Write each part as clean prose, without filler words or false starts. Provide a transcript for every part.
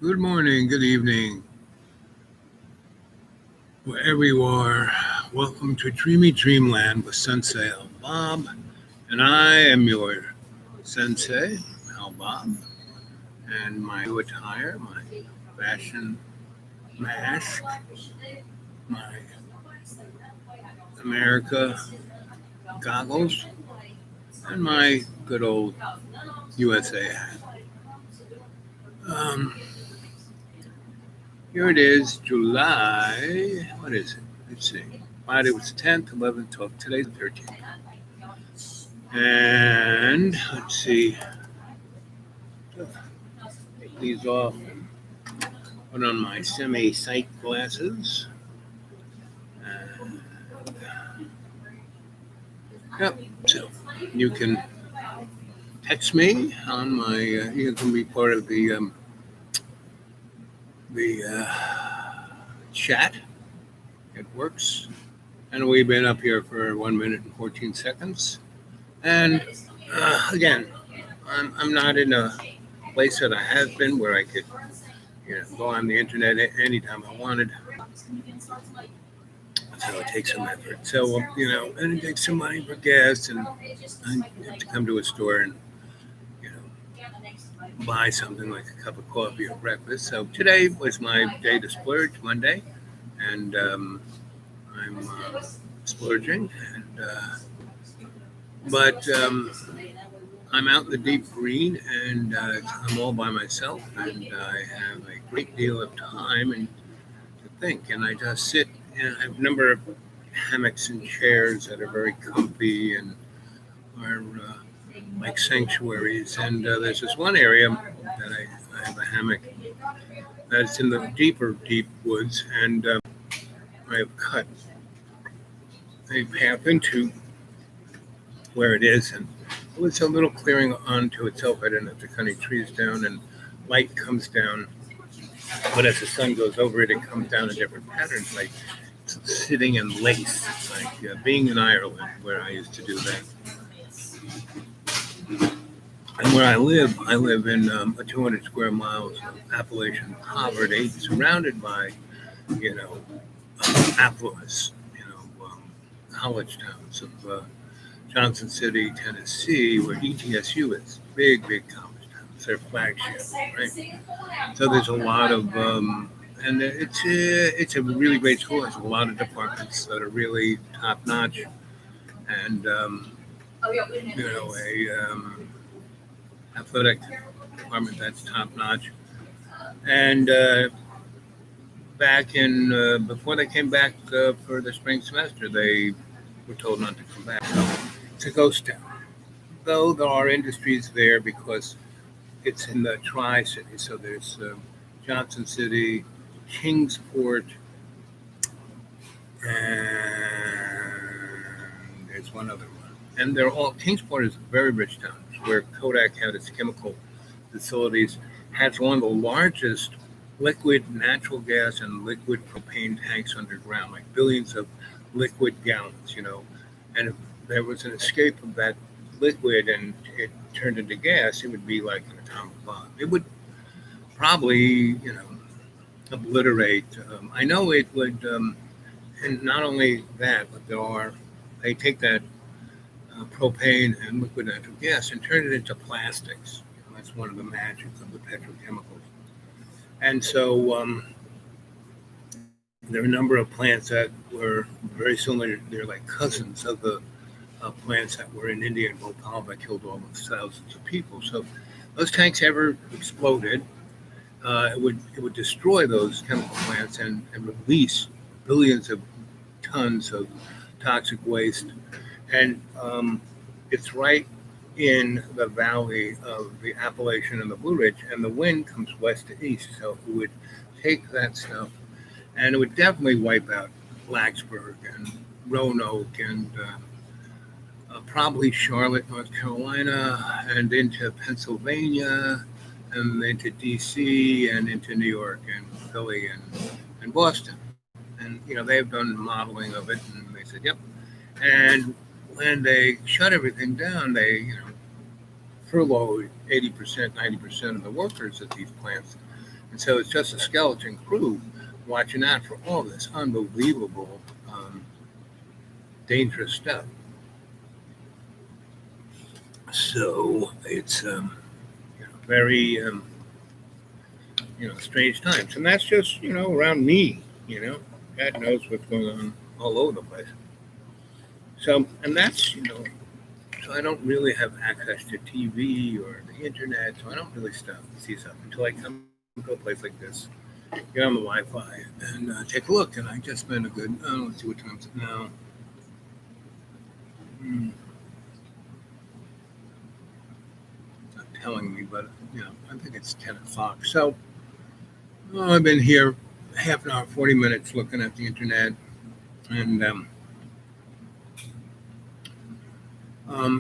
Good morning, good evening, wherever you are. Welcome to Dreamy Dreamland with Sensei Al Bob, and I am your Sensei Al Bob, and my new attire, my fashion mask, my America goggles, and my good old USA hat. Um, Here it is, July. What is it? Let's see. Friday was the 10th, 11th, 12th. Today's the 13th. And let's see. Take these off and put on my semi sight glasses. And, yep. So you can text me on my. You can be part of the chat. It works. And we've been up here for 1 minute and 14 seconds. And again, I'm not in a place that I have been where I could, go on the internet anytime I wanted. So it takes some effort. So and it takes some money for gas, and I have to come to a store and you buy something like a cup of coffee or breakfast. So today was my day to splurge, Monday, and I'm splurging, and but I'm out in the deep green, and I'm all by myself, and I have a great deal of time and to think, and I just sit. And I have a number of hammocks and chairs that are very comfy and are like sanctuaries. And there's this one area that I have a hammock that's in the deep woods, and I have cut a path into where it is, and it was a little clearing onto itself. I didn't have to cut any trees down, and light comes down, but as the sun goes over it, it comes down in different patterns, like sitting in lace, like being in Ireland, where I used to do that. And where I live in a 200 square miles of Appalachian poverty, surrounded by, you know, affluence, college towns of Johnson City, Tennessee, where ETSU is. Big college town. It's their flagship, right? So there's a lot of, and it's a really great school. There's a lot of departments that are really top notch, and a athletic department that's top notch. And back in before they came back for the spring semester, they were told not to come back. So it's a ghost town. Though there are industries there because it's in the Tri City. So there's Johnson City, Kingsport, and there's one other one. And they're all Kingsport is a very rich town. It's where Kodak had its chemical facilities. Has one of the largest liquid natural gas and liquid propane tanks underground, like billions of liquid gallons. And if there was an escape of that liquid and it turned into gas, it would be like an atomic bomb. It would probably, obliterate. I know it would, and not only that, but they take that propane and liquid natural gas and turn it into plastics. That's one of the magics of the petrochemicals. And so there are a number of plants that were very similar. They're like cousins of the plants that were in India and Bhopal that killed all those thousands of people. So those tanks ever exploded, it would destroy those chemical plants and release billions of tons of toxic waste. And it's right in the valley of the Appalachian and the Blue Ridge, and the wind comes west to east. So it would take that stuff, and it would definitely wipe out Blacksburg and Roanoke and probably Charlotte, North Carolina, and into Pennsylvania, and into D.C. and into New York and Philly and Boston. And they've done modeling of it, and they said, yep. And when they shut everything down, they furloughed 80%, 90% of the workers at these plants. And so it's just a skeleton crew watching out for all this unbelievable, dangerous stuff. So it's very strange times, and that's just around me. God knows what's going on all over the place. So, and that's so I don't really have access to TV or the internet, so I don't really see stuff until I come to a place like this, get on the Wi-Fi, and take a look. And I just spent a good, let's see what time is it now. Not telling me, but I think it's 10 o'clock. So I've been here half an hour, 40 minutes looking at the internet, and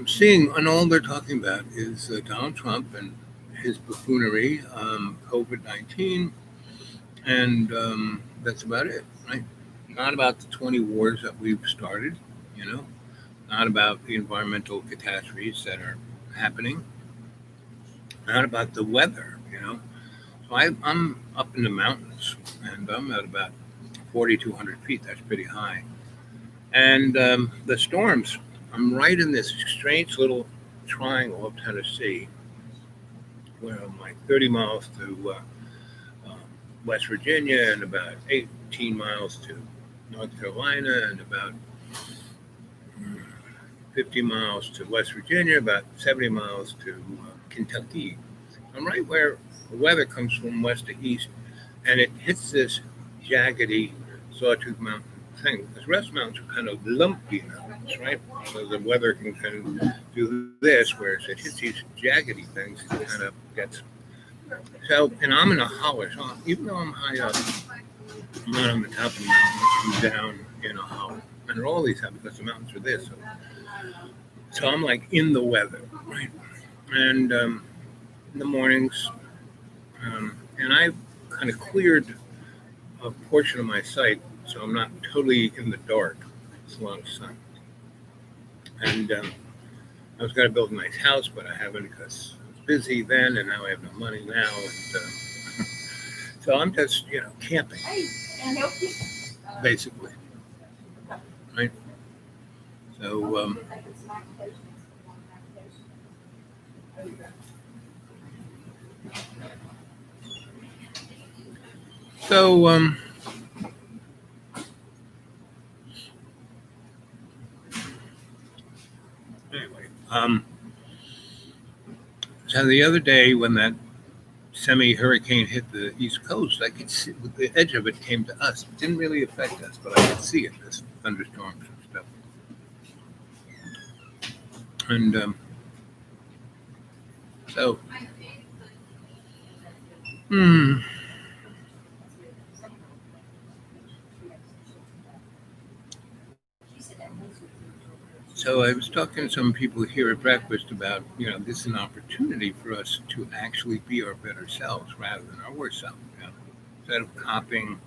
seeing, and all they're talking about is Donald Trump and his buffoonery, COVID-19, and that's about it, right? Not about the 20 wars that we've started, not about the environmental catastrophes that are happening, not about the weather, So I'm up in the mountains, and I'm at about 4,200 feet. That's pretty high. And the storms, I'm right in this strange little triangle of Tennessee, where I'm like 30 miles to West Virginia and about 18 miles to North Carolina and about 50 miles to West Virginia, about 70 miles to Kentucky. I'm right where the weather comes from west to east, and it hits this jaggedy sawtooth mountain thing. Because the rest of the mountains are kind of lumpy mountains, right? So the weather can kind of do this, whereas it hits these jaggedy things, it kind of gets. So, and I'm in a hollow, so even though I'm high up, I'm not on the top of the mountain, I'm down in a hollow. And all these have because the mountains are this. So I'm like in the weather, right? And in the mornings, and I kind of cleared a portion of my site, so I'm not totally in the dark. It's a lot of sun. And I was going to build a nice house, but I haven't because I was busy then, and now I have no money now. And so I'm just, camping, basically, right? So anyway, so the other day when that semi-hurricane hit the East Coast, I could see the edge of it came to us. It didn't really affect us, but I could see it, this thunderstorms and stuff. And so, So I was talking to some people here at breakfast about, this is an opportunity for us to actually be our better selves rather than our worst self. Instead of copying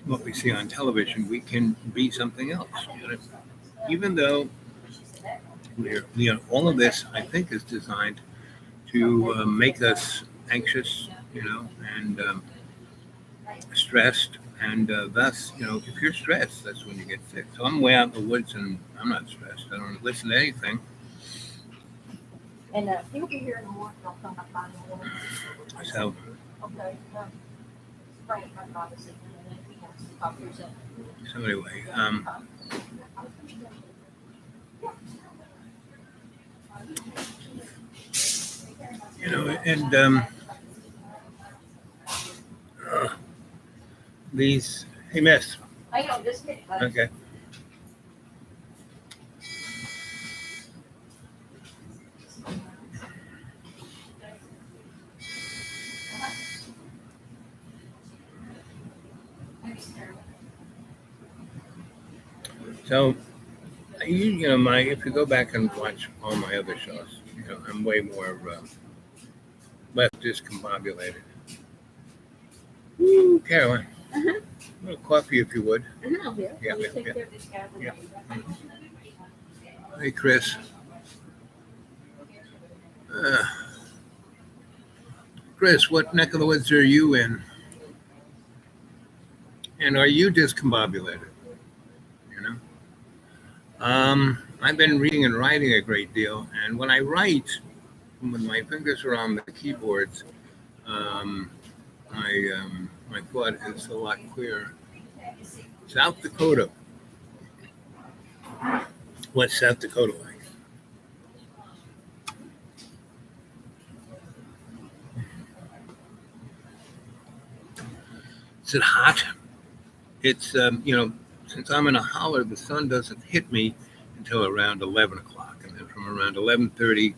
what we see on television, we can be something else. Even though all of this, I think, is designed to make us anxious, and stressed. And thus, if you're stressed, that's when you get sick. So I'm way out in the woods and I'm not stressed. I don't listen to anything. And he'll be here in the morning. I'll come up by the morning. So, Okay. So anyway, and these, hey, miss. Hang on just a minute. Okay. So, if you go back and watch all my other shows, I'm way more less discombobulated. Woo, Caroline. Uh-huh. A little coffee, if you would. Uh-huh, yeah. Yeah, We'll yeah, take yeah. care of this guy. Yeah. Hey, Chris. Chris, what neck of the woods are you in? And are you discombobulated? You know, I've been reading and writing a great deal, and when I write, when my fingers are on the keyboards, um, my thought is a lot clearer. South Dakota. What's South Dakota like? Is it hot? It's, since I'm in a holler, the sun doesn't hit me until around 11 o'clock. And then from around 11:30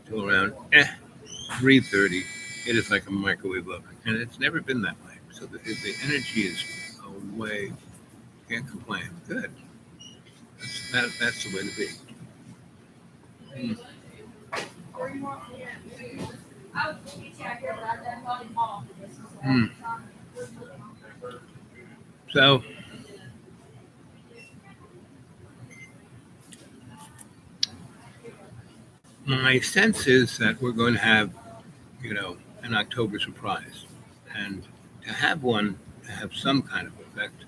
till around 3:30, it is like a microwave oven. And it's never been that way. So the energy is away. Can't complain. Good. That's the way to be. So my sense is that we're going to have, an October surprise, and to have one to have some kind of effect,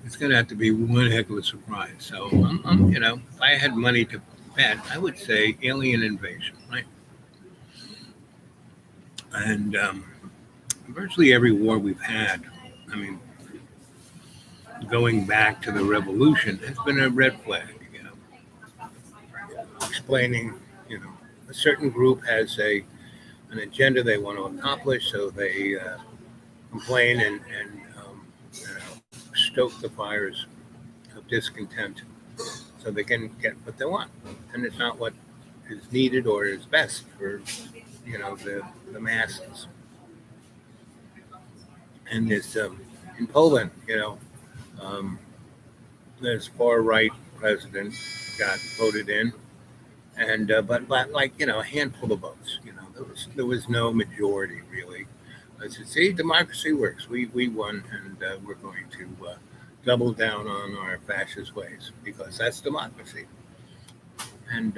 it's going to have to be one heck of a surprise. So if I had money to bet, I would say alien invasion, right? And virtually every war we've had, I mean, going back to the revolution, has been a red flag. Explaining, a certain group has an agenda they want to accomplish, so they complain and stoke the fires of discontent, so they can get what they want, and it's not what is needed or is best for the masses. And this in Poland, this far right president got voted in. And but like a handful of votes, there was no majority really. I said, see, democracy works. We won, and we're going to double down on our fascist ways because that's democracy. And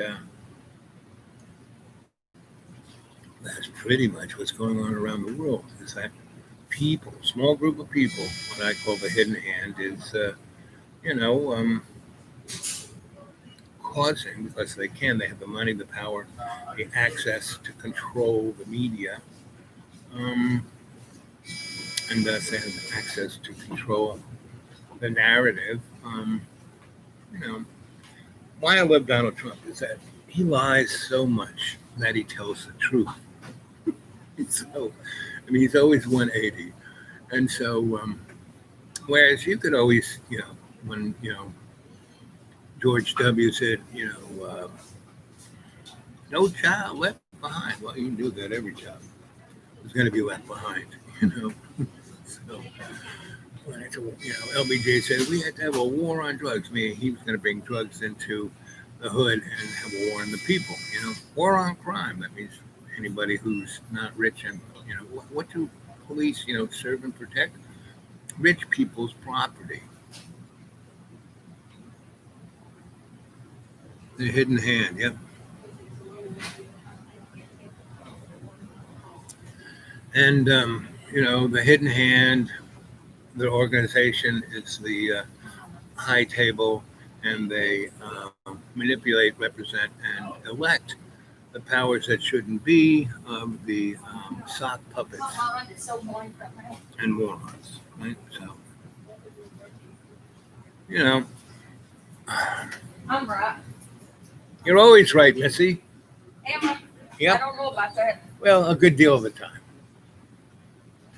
that's pretty much what's going on around the world. Is that people, small group of people, what I call the hidden hand, is causing, because they have the money, the power, the access to control the media, and thus they have access to control the narrative. Why I love Donald Trump is that he lies so much that he tells the truth. He's always 180. And so, whereas you could always, when, George W. said, no child left behind. Well, you can do that. Every child is going to be left behind, So, LBJ said we had to have a war on drugs, meaning he was going to bring drugs into the hood and have a war on the people. War on crime. That means anybody who's not rich and, what do police, serve and protect? Rich people's property. The hidden hand, yep. And, the hidden hand, the organization is the high table, and they manipulate, represent, and elect the powers that shouldn't be of the sock puppets and morons, right? So, I'm right. You're always right, Missy. Am I? Yep. I don't know about that. Well, a good deal of the time.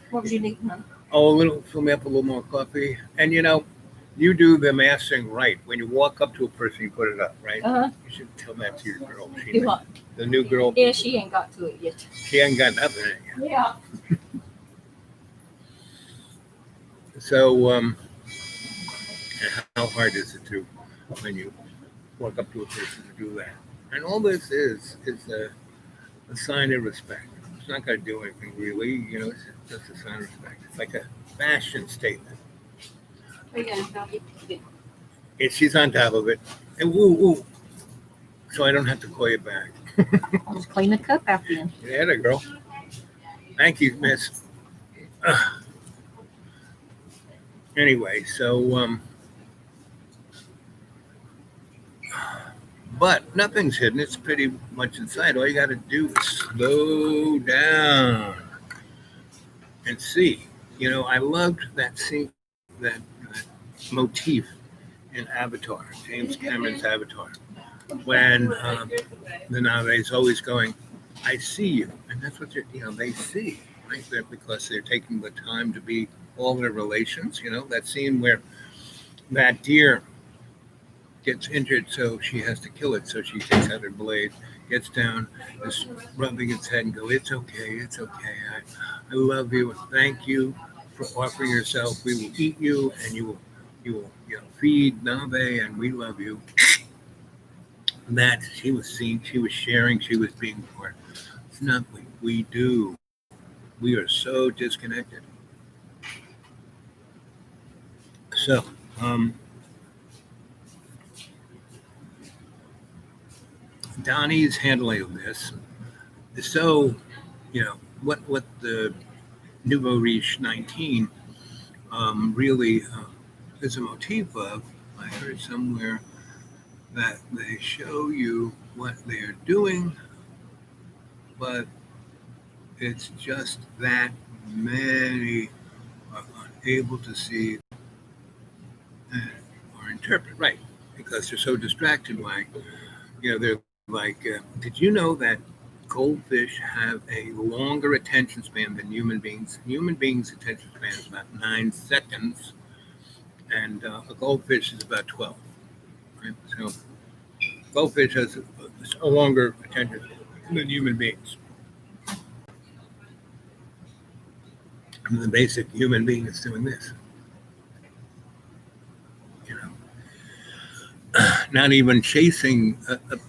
What would you need, man? Fill me up a little more coffee. And you do the mastering right. When you walk up to a person, you put it up, right? Uh-huh. You should tell that to your girl. Do what? The new girl. Yeah, she ain't got to it yet. She ain't got nothing in it yet. Yeah. So, how hard is it to, when you walk up to a person to do that? And all this is a sign of respect. It's not going to do anything really, it's just a sign of respect. It's like a fashion statement. She's on top of it. And woo. So I don't have to call you back. I'll just clean the cup after you. Yeah, there, girl. Thank you, Miss. Anyway, so but nothing's hidden. It's pretty much inside. All you got to do is slow down and see. You know, I loved that scene, that motif in Avatar, James Cameron's Avatar, when the Na'vi is always going, "I see you," and that's what they see, right? There because they're taking the time to be all their relations. You know, that scene where that deer gets injured, so she has to kill it. So she takes out her blade, gets down, is rubbing its head, and go, "It's okay, it's okay. I love you, and thank you for offering yourself. We will eat you, and you will feed Nave, and we love you." That she was seeing, she was sharing, she was being part. It's not what we do. We are so disconnected. So, Donnie's handling of this is so, what the Nouveau Riche 19 really is a motif of. I heard somewhere that they show you what they're doing, but it's just that many are unable to see or interpret right because they're so distracted by, they're like, did you know that goldfish have a longer attention span than human beings? Human beings' attention span is about 9 seconds, and a goldfish is about 12. Right? So goldfish has a longer attention than human beings. And the basic human being is doing this. You know, not even chasing a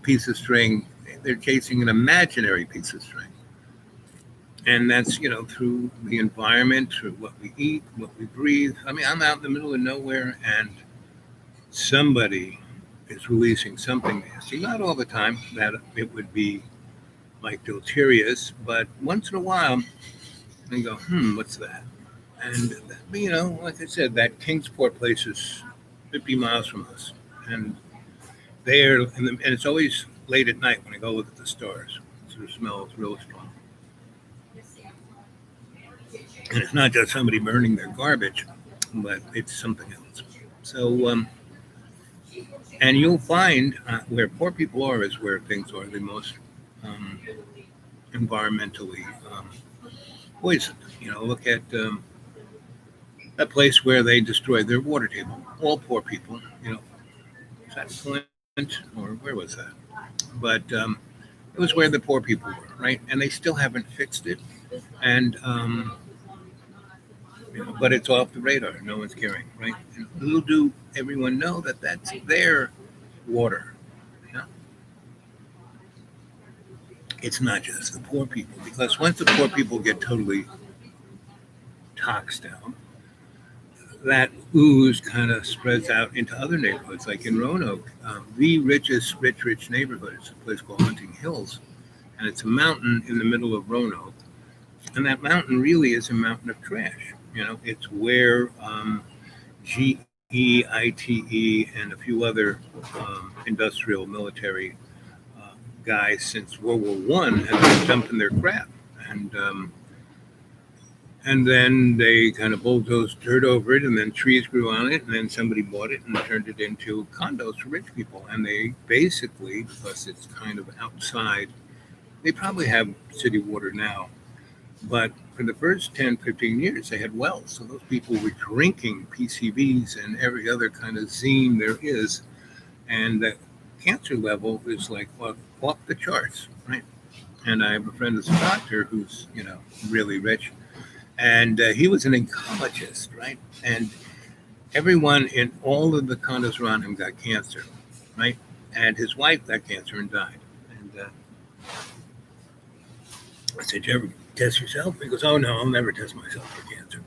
piece of string; they're chasing an imaginary piece of string. And that's through the environment, through what we eat, what we breathe. I mean, I'm out in the middle of nowhere, and somebody is releasing something nasty. Not all the time that it would be like deleterious, but once in a while, they go, what's that? And like I said, that Kingsport place is 50 miles from us, and and it's always late at night when I go look at the stars. So the smell is real strong. And it's not just somebody burning their garbage, but it's something else. So, and you'll find where poor people are is where things are the most environmentally poisoned. Look at a place where they destroyed their water table. All poor people, is that Flint or where was that? But it was where the poor people were, right? And they still haven't fixed it. And but it's off the radar. No one's caring, right? And little do everyone know that that's their water. Yeah? It's not just the poor people, because once the poor people get totally toxed out, that ooze kind of spreads out into other neighborhoods, like in Roanoke. The richest, rich neighborhood is a place called Hunting Hills, and it's a mountain in the middle of Roanoke. And that mountain really is a mountain of trash. It's where GE, ITE, and a few other industrial military guys since World War One have been dumping their crap, and then they kind of bulldozed dirt over it, and then trees grew on it, and then somebody bought it and turned it into condos for rich people. And they basically, because it's kind of outside, they probably have city water now. But for the first 10, 15 years, they had wells. So those people were drinking PCBs and every other kind of zine there is. And the cancer level is like off the charts, right? And I have a friend who's a doctor who's, really rich. And he was an oncologist, right? And everyone in all of the condos around him got cancer, right? And his wife got cancer and died. And I said, "Did you ever test yourself?" He goes, "Oh, no, I'll never test myself for cancer."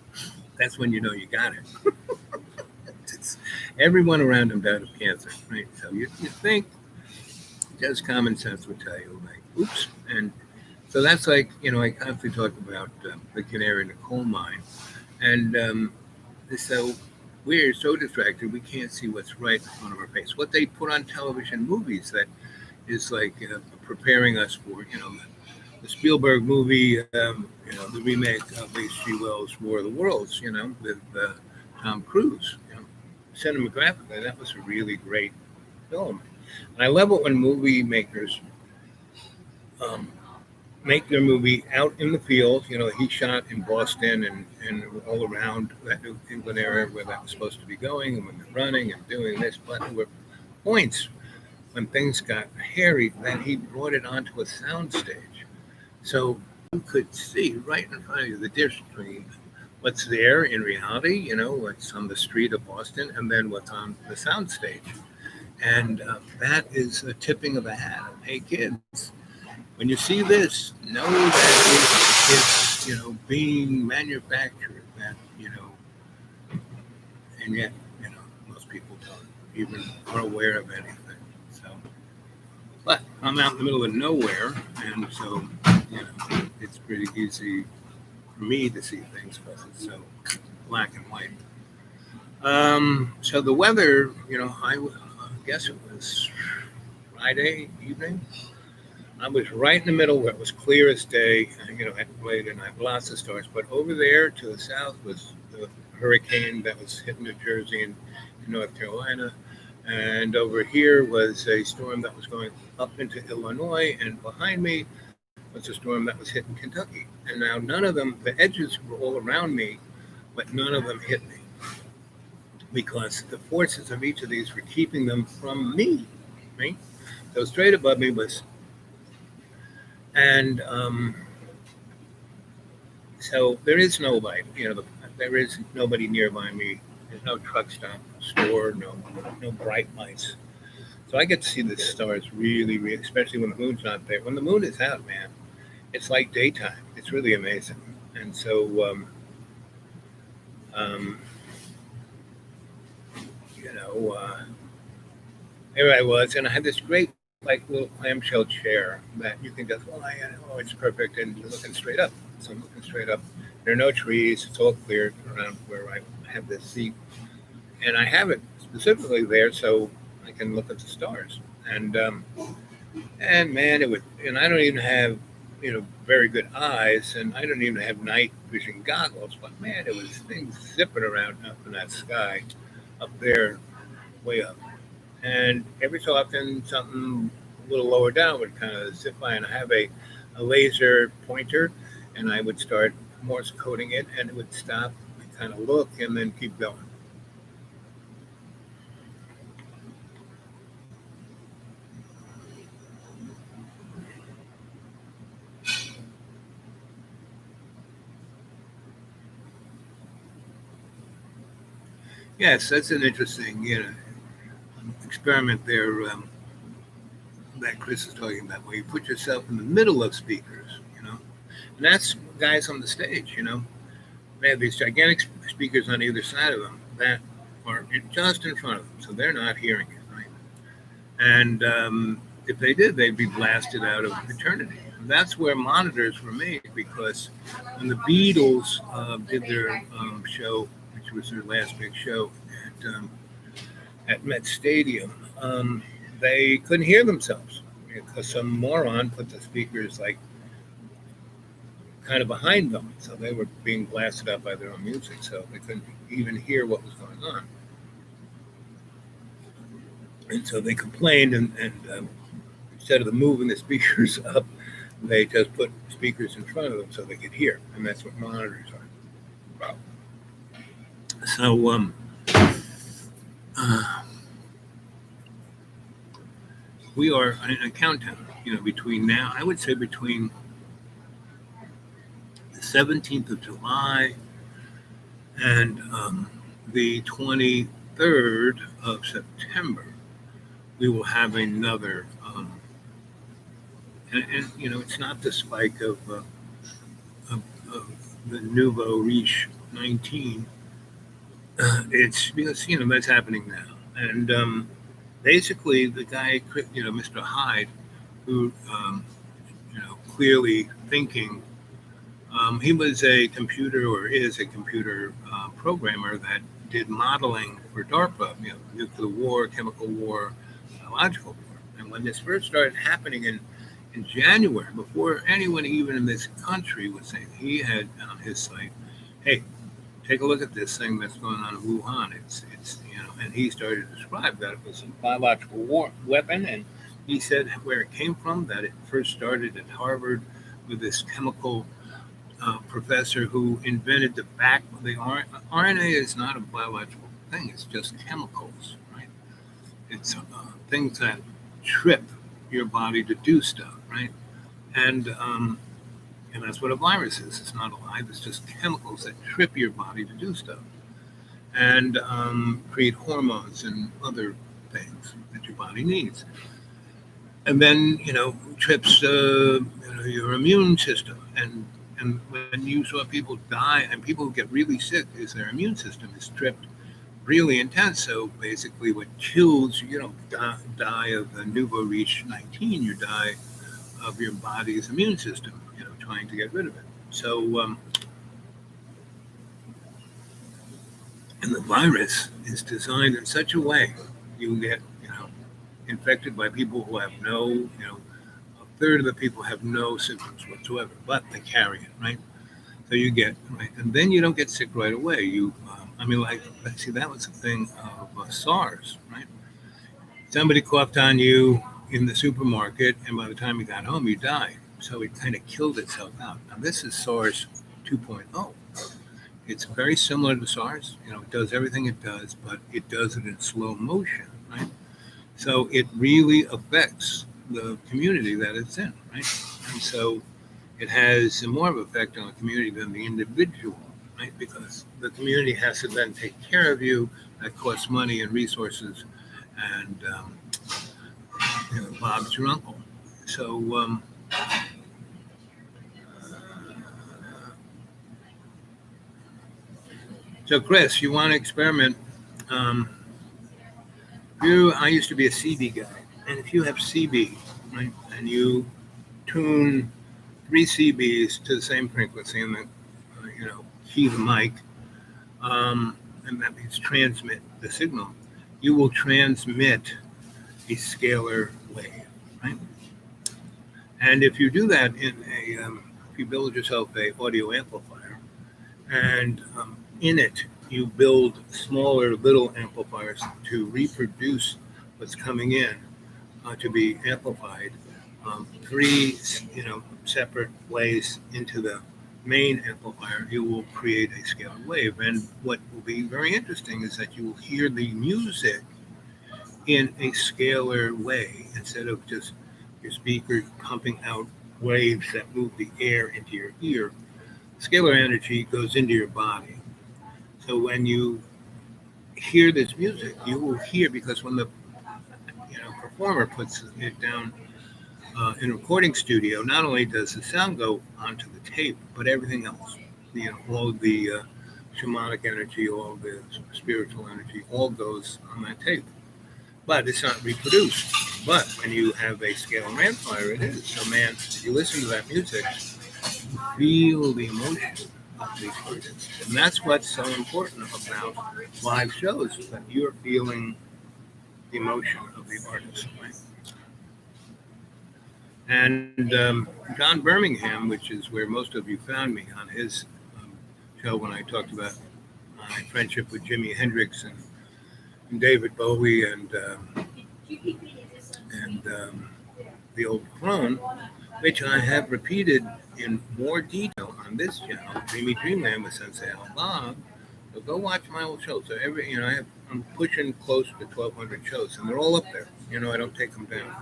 That's when you know you got it. It's, everyone around him died of cancer, right? So you think just common sense would tell you, like, oops. And So that's like, I constantly talk about the canary in the coal mine. And it's so we're so distracted, we can't see what's right in front of our face. What they put on television movies that is like preparing us for, the Spielberg movie, the remake of H.G. Wells' War of the Worlds, with Tom Cruise. Cinematographically, that was a really great film. And I love it when movie makers um, make their movie out in the field. He shot in Boston and all around that New England area where that was supposed to be going, and when they're running and doing this, but there were points when things got hairy that he brought it onto a sound stage. So you could see right in front of you the difference between what's there in reality, what's on the street of Boston, and then what's on the sound stage. And that is a tipping of a hat. Hey, kids, when you see this, know that it's being manufactured. That and yet most people don't even are aware of anything. So, but I'm out in the middle of nowhere, and so it's pretty easy for me to see things because it's so black and white. So the weather, I guess it was Friday evening. I was right in the middle where it was clear as day, at late and I had lots of stars. But over there to the south was the hurricane that was hitting New Jersey and North Carolina. And over here was a storm that was going up into Illinois. And behind me was a storm that was hitting Kentucky. And now none of them, the edges were all around me, but none of them hit me. Because the forces of each of these were keeping them from me. Right? So straight above me was and so there is no light, there is nobody nearby me. There's no truck stop, store, no bright lights. So I get to see the stars really, really, especially when the moon's not there. When the moon is out, man, it's like daytime. It's really amazing. And so, there I was, and I had this great like little clamshell chair that you can just, it's perfect, and you're looking straight up. So I'm looking straight up. There are no trees. It's all clear around where I have this seat, and I have it specifically there so I can look at the stars. And man, and I don't even have very good eyes, and I don't even have night vision goggles. But man, it was things zipping around up in that sky, up there, way up. And every so often, something a little lower down would kind of zip by, and I have a laser pointer, and I would start Morse coding it, and it would stop and kind of look, and then keep going. Yes, that's an interesting, experiment there that Chris is talking about, where you put yourself in the middle of speakers, and that's guys on the stage, they have these gigantic speakers on either side of them that are just in front of them, so they're not hearing it, right? And if they did, they'd be blasted out of eternity. And that's where monitors were made, because when the Beatles did their show, which was their last big show at Met Stadium, they couldn't hear themselves because some moron put the speakers like kind of behind them, so they were being blasted out by their own music, so they couldn't even hear what was going on. And so they complained, and instead of moving the speakers up, they just put speakers in front of them so they could hear, and that's what monitors are. So we are in a countdown, between now, I would say between the 17th of July and the 23rd of September, we will have another, and it's not the spike of the nouveau riche 19. It's because, that's happening now. And basically the guy, Mr. Hyde, who, clearly thinking. He was a computer or is a computer programmer that did modeling for DARPA, nuclear war, chemical war, biological war. And when this first started happening in January, before anyone even in this country was saying, he had on his site, hey, take a look at this thing that's going on in Wuhan. It's and he started to describe that it was a biological war weapon, and he said where it came from, that it first started at Harvard with this chemical professor who invented the RNA is not a biological thing; it's just chemicals, right? It's things that trip your body to do stuff, right? And that's what a virus is. It's not alive. It's just chemicals that trip your body to do stuff and create hormones and other things that your body needs. And then, trips your immune system. And when you saw people die and people who get really sick is their immune system is tripped really intense. So basically what kills, you don't die of the nouveau riche 19, you die of your body's immune system, trying to get rid of it. So, and the virus is designed in such a way you get, infected by people who have no, a third of the people have no symptoms whatsoever, but they carry it, right? So you get, right, and then you don't get sick right away. See, that was the thing of SARS, right? Somebody coughed on you in the supermarket, and by the time you got home, you died. So it kind of killed itself out. Now, this is SARS 2.0. It's very similar to SARS. It does everything it does, but it does it in slow motion, right? So it really affects the community that it's in, right? And so it has more of an effect on the community than the individual, right? Because the community has to then take care of you. That costs money and resources. And Bob's your uncle. So Chris, you want to experiment? I used to be a CB guy, and if you have CB, right, and you tune 3 CBs to the same frequency, and then key the mic, and that means transmit the signal, you will transmit a scalar wave, right? And if you do that if you build yourself a audio amplifier, and in it you build smaller little amplifiers to reproduce what's coming in to be amplified, 3 separate ways into the main amplifier, you will create a scalar wave. And what will be very interesting is that you will hear the music in a scalar way instead of just your speaker pumping out waves that move the air into your ear. Scalar energy goes into your body. So when you hear this music, you will hear, because when the performer puts it down in a recording studio, not only does the sound go onto the tape, but everything else, all the shamanic energy, all the spiritual energy, all goes on that tape. But it's not reproduced. But when you have a scalar amplifier, it is. So, man, if you listen to that music, you feel the emotion of these artists. And that's what's so important about live shows, that you're feeling the emotion of the artist. Right? And John Birmingham, which is where most of you found me on his show when I talked about my friendship with Jimi Hendrix and David Bowie and the old clone, which I have repeated in more detail on this channel, Dreamy Dreamland with Sensei Al Bob. So go watch my old shows. So I'm pushing close to 1,200 shows, and they're all up there. I don't take them down.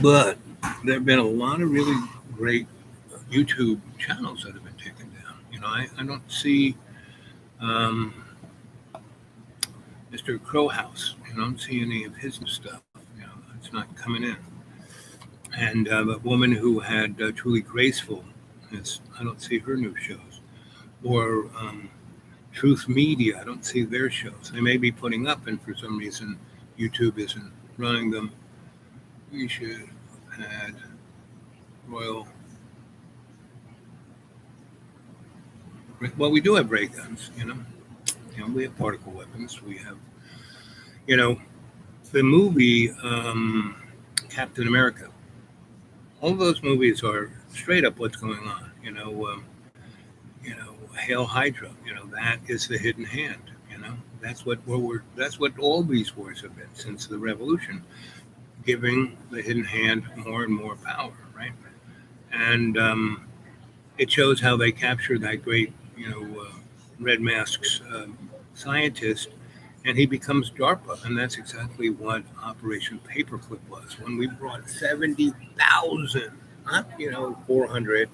But there have been a lot of really great YouTube channels that have been taken down. I don't see Mr. Crowhouse. I don't see any of his stuff. It's not coming in. And a woman who had Truly Graceful, I don't see her new shows. Or Truth Media, I don't see their shows. They may be putting up, and for some reason YouTube isn't running them. We should had Royal. Well, we do have ray guns, we have particle weapons. We have, you know, the movie Captain America. All those movies are straight up what's going on. Hail Hydra. That is the hidden hand. That's what That's what all these wars have been since the revolution, giving the hidden hand more and more power, right? And it shows how they capture that great, Red Mask's scientist, and he becomes DARPA, and that's exactly what Operation Paperclip was. When we brought 70,000, not 400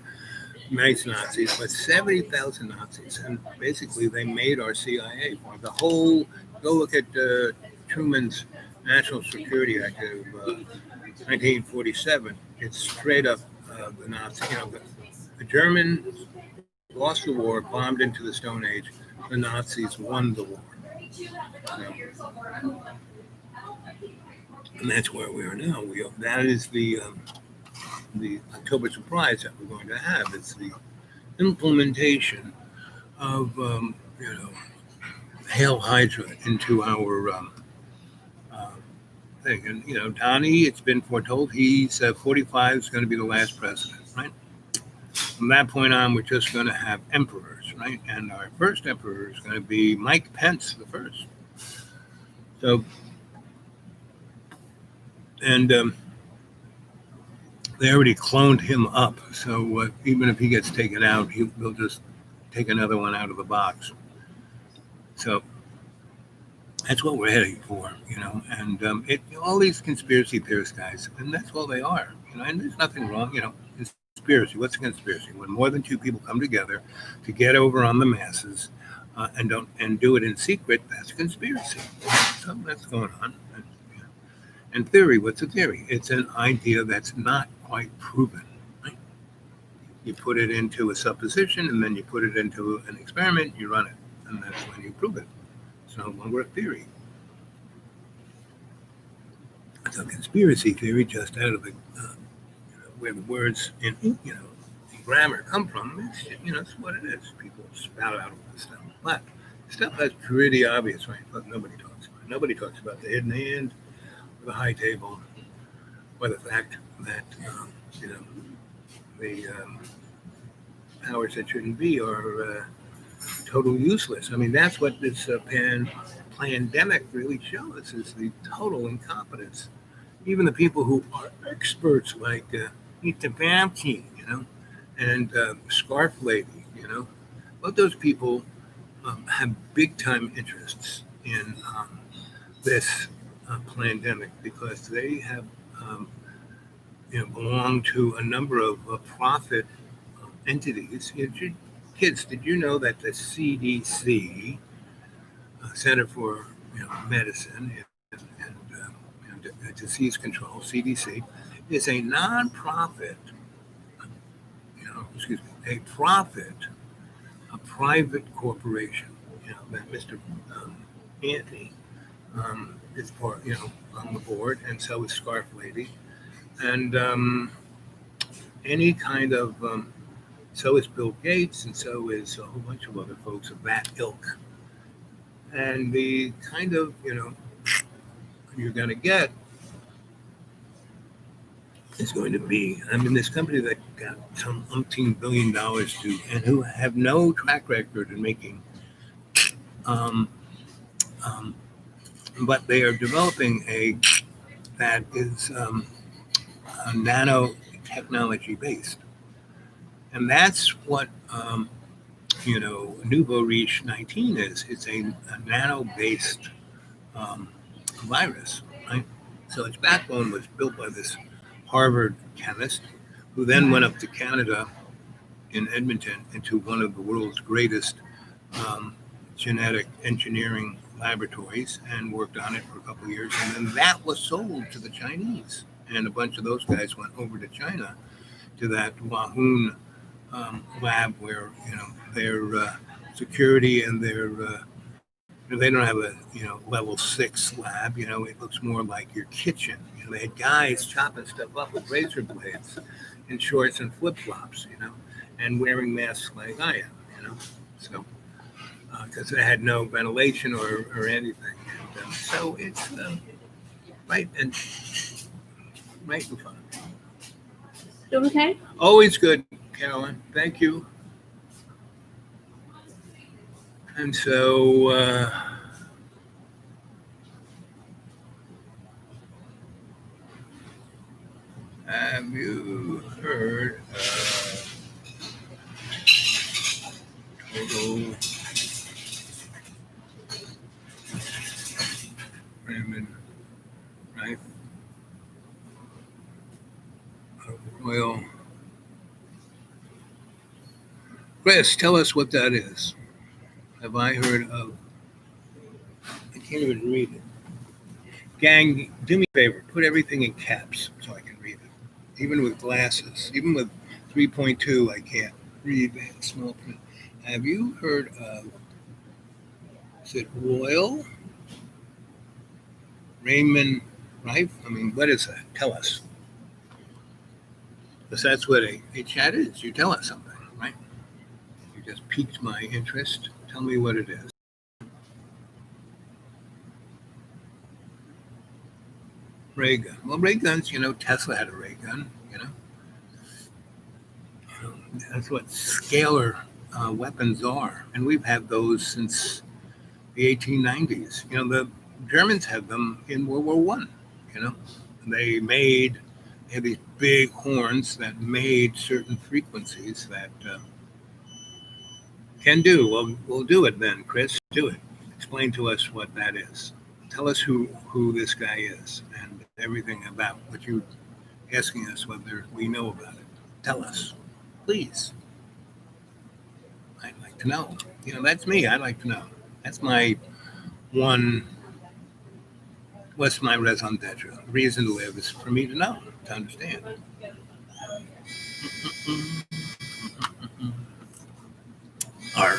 nice Nazis, but 70,000 Nazis, and basically they made our CIA. The whole, go look at Truman's National Security Act of 1947. It's straight up the Nazi. The Germans lost the war, bombed into the Stone Age. The Nazis won the war. And that's where we are now. That is the October surprise that we're going to have. It's the implementation of Hail Hydra into our thing. And Donnie, it's been foretold he's 45 is going to be the last president, right? From that point on, we're just going to have emperors, right? And our first emperor is going to be Mike Pence the first. So, and they already cloned him up. So even if he gets taken out, they'll just take another one out of the box. So that's what we're heading for, And all these conspiracy theorists, guys, and that's all they are, And there's nothing wrong, Conspiracy. What's a conspiracy? When more than two people come together to get over on the masses and do it in secret, that's a conspiracy. So that's going on. And theory, what's a theory? It's an idea that's not quite proven. Right? You put it into a supposition, and then you put it into an experiment, you run it, and that's when you prove it. It's no longer a theory. It's a conspiracy theory, just out of the where the words in grammar come from. It's what it is. People spout out all this stuff, but stuff that's pretty obvious, right? But nobody talks about it. Nobody talks about the hidden hand, the high table, or the fact that the powers that shouldn't be are total useless. I mean, that's what this pandemic really shows, is the total incompetence. Even the people who are experts, like Ethan Famke, and Scarf Lady, both those people have big time interests in this pandemic, because they have belong to a number of profit entities. Kids, did you know that the CDC, Center for Medicine and Disease Control, CDC, is a non-profit, a private corporation. That Mr. Anthony is part, on the board, and so is Scarf Lady, and any kind of, so is Bill Gates, and so is a whole bunch of other folks of that ilk. And the kind of, you're going to get is going to be, this company that got some umpteen $1 billion to, and who have no track record in making, but they are developing that is nanotechnology based. And that's what, Nouveau Riche 19 is. It's a nano-based virus, right? So its backbone was built by this Harvard chemist, who then went up to Canada in Edmonton into one of the world's greatest genetic engineering laboratories and worked on it for a couple of years. And then that was sold to the Chinese. And a bunch of those guys went over to China, to that Wuhan lab where, their security and their, they don't have a, level 6 lab, it looks more like your kitchen, They had guys chopping stuff up with razor blades in shorts and flip-flops, and wearing masks like I am. So, because they had no ventilation or anything. And, so it's right and fun. Doing okay? Always good, Carolyn. Thank you. And so, have you heard total Raymond knife of oil? Chris, tell us what that is. Have I heard of? I can't even read it. Gang, do me a favor. Put everything in caps so I can read it. Even with glasses, even with 3.2, I can't read that small print. Have you heard of? Is it oil? Raymond knife? I mean, what is that? Tell us. Because that's what a chat is. You tell us something, right? You just piqued my interest. Tell me what it is. Ray gun. Well, ray guns, Tesla had a ray gun, That's what scalar weapons are. And we've had those since the 1890s. The Germans had them in World War One. They had these big horns that made certain frequencies that can do. Well, we'll do it then, Chris. Do it. Explain to us what that is. Tell us who this guy is and everything about what you're asking us whether we know about it. Tell us, please. I'd like to know. That's me. I'd like to know. That's my one. What's my raison d'etre? Reason to live is for me to know, to understand. R.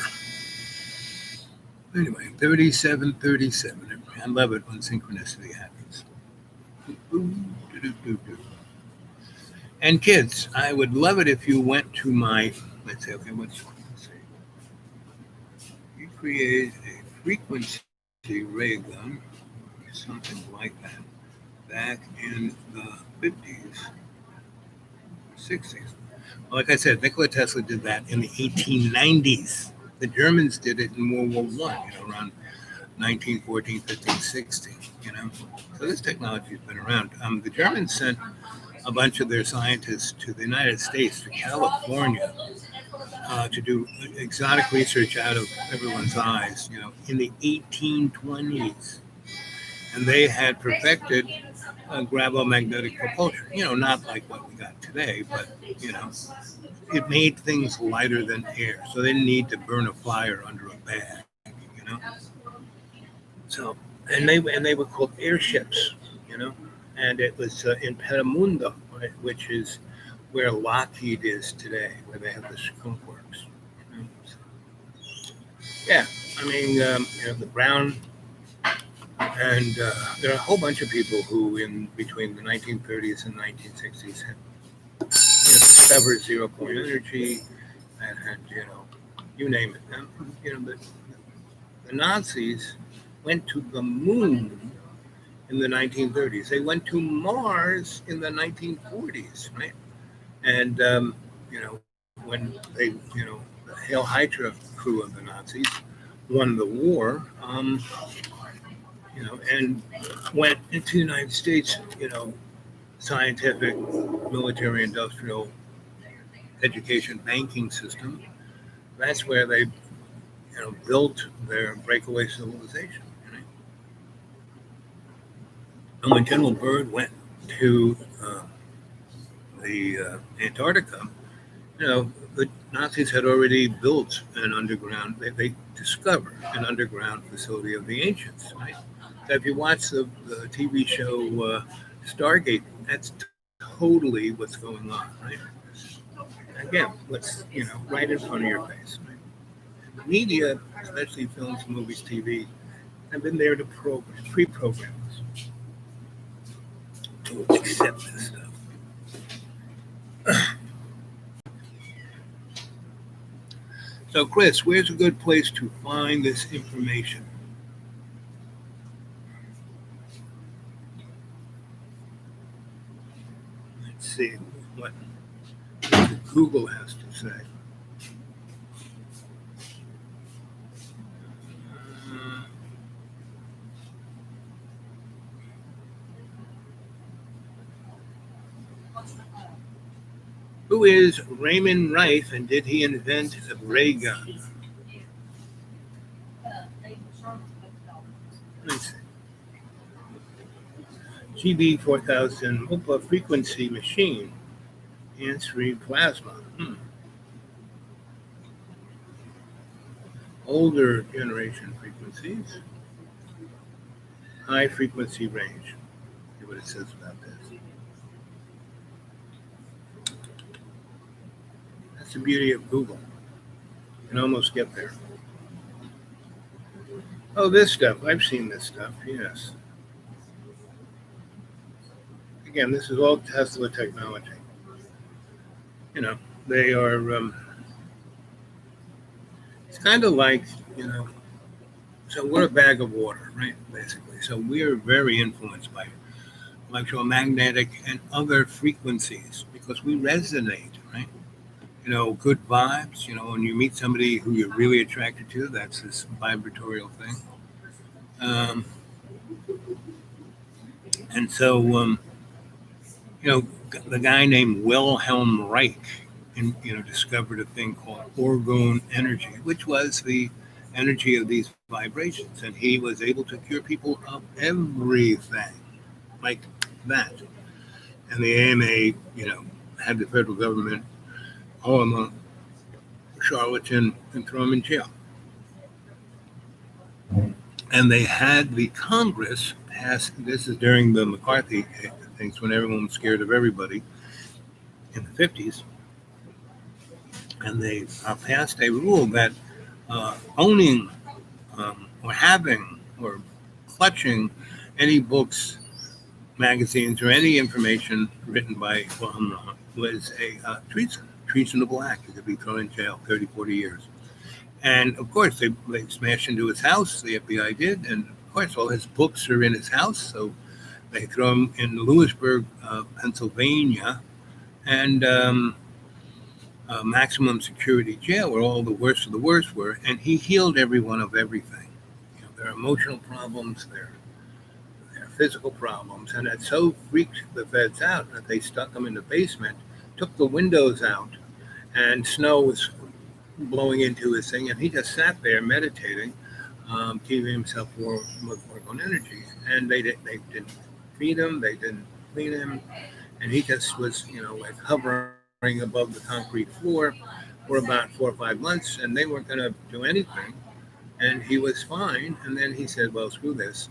Anyway, 3737. I love it when synchronicity happens. And kids, I would love it if you went to my, let's say, let's see. You create a frequency ray gun, something like that, back in the 50s, 60s. Well, like I said, Nikola Tesla did that in the 1890s. The Germans did it in World War I, around 1914, 15, 16, So this technology has been around. The Germans sent a bunch of their scientists to the United States, to California, to do exotic research out of everyone's eyes, in the 1820s. And they had perfected gravomagnetic propulsion, not like what we got today, but, it made things lighter than air. So they didn't need to burn a fire under a bag, So, and they were called airships, and it was in Petamundo, right, which is where Lockheed is today, where they have the skunk works. Yeah, I mean, the Brown, and there are a whole bunch of people who, in between the 1930s and 1960s, had discovered zero-point energy and had, you name it. And, the Nazis went to the moon in the 1930s. They went to Mars in the 1940s, right? And, when they, the Hail Hydra crew of the Nazis won the war, and went into the United States, scientific, military, industrial, education, banking system. That's where they, built their breakaway civilization. Right? And when General Byrd went to the Antarctica, the Nazis had already built an underground. They discovered an underground facility of the ancients. Right? So if you watch the TV show Stargate, that's totally what's going on, right? Again, what's right in front of your face. Right? Media, especially films, movies, TV, have been there to pre-program us So let's accept this stuff. So, Chris, where's a good place to find this information? Let's see what Google has to say. Uh, who is Raymond Rife, and did he invent the ray gun? Let's see. GB 4000 Opa frequency machine, answering plasma. Older generation frequencies, high frequency range. See what it says about this. That's the beauty of Google. You can almost get there. Oh, this stuff. I've seen this stuff, yes. Again, this is all Tesla technology. You know, they are, it's kind of like, so we're a bag of water, right, basically. So we are very influenced by electromagnetic and other frequencies because we resonate, right? Good vibes. When you meet somebody who you're really attracted to, that's this vibratorial thing. And so, the guy named Wilhelm Reich, discovered a thing called orgone energy, which was the energy of these vibrations, and he was able to cure people of everything like that. And the AMA, had the federal government call him a charlatan and throw him in jail. And they had the Congress pass, this is during the McCarthy things when everyone was scared of everybody in the 50s, and they passed a rule that owning or having or clutching any books, magazines, or any information written by Wilhelm was a treasonable act. You could be thrown in jail 30, 40 years. And of course, they smashed into his house, the FBI did, and of course, all his books are in his house, so they throw him in Lewisburg, Pennsylvania, and maximum security jail, where all the worst of the worst were, and he healed everyone of everything. Their emotional problems, their physical problems, and it so freaked the feds out that they stuck him in the basement, took the windows out, and snow was blowing into his thing, and he just sat there meditating, keeping himself warm with orgone energy. And they didn't feed him, they didn't clean him, and he just was, like hovering above the concrete floor for about 4 or 5 months, and they weren't going to do anything. And he was fine. And then he said, "Well, screw this."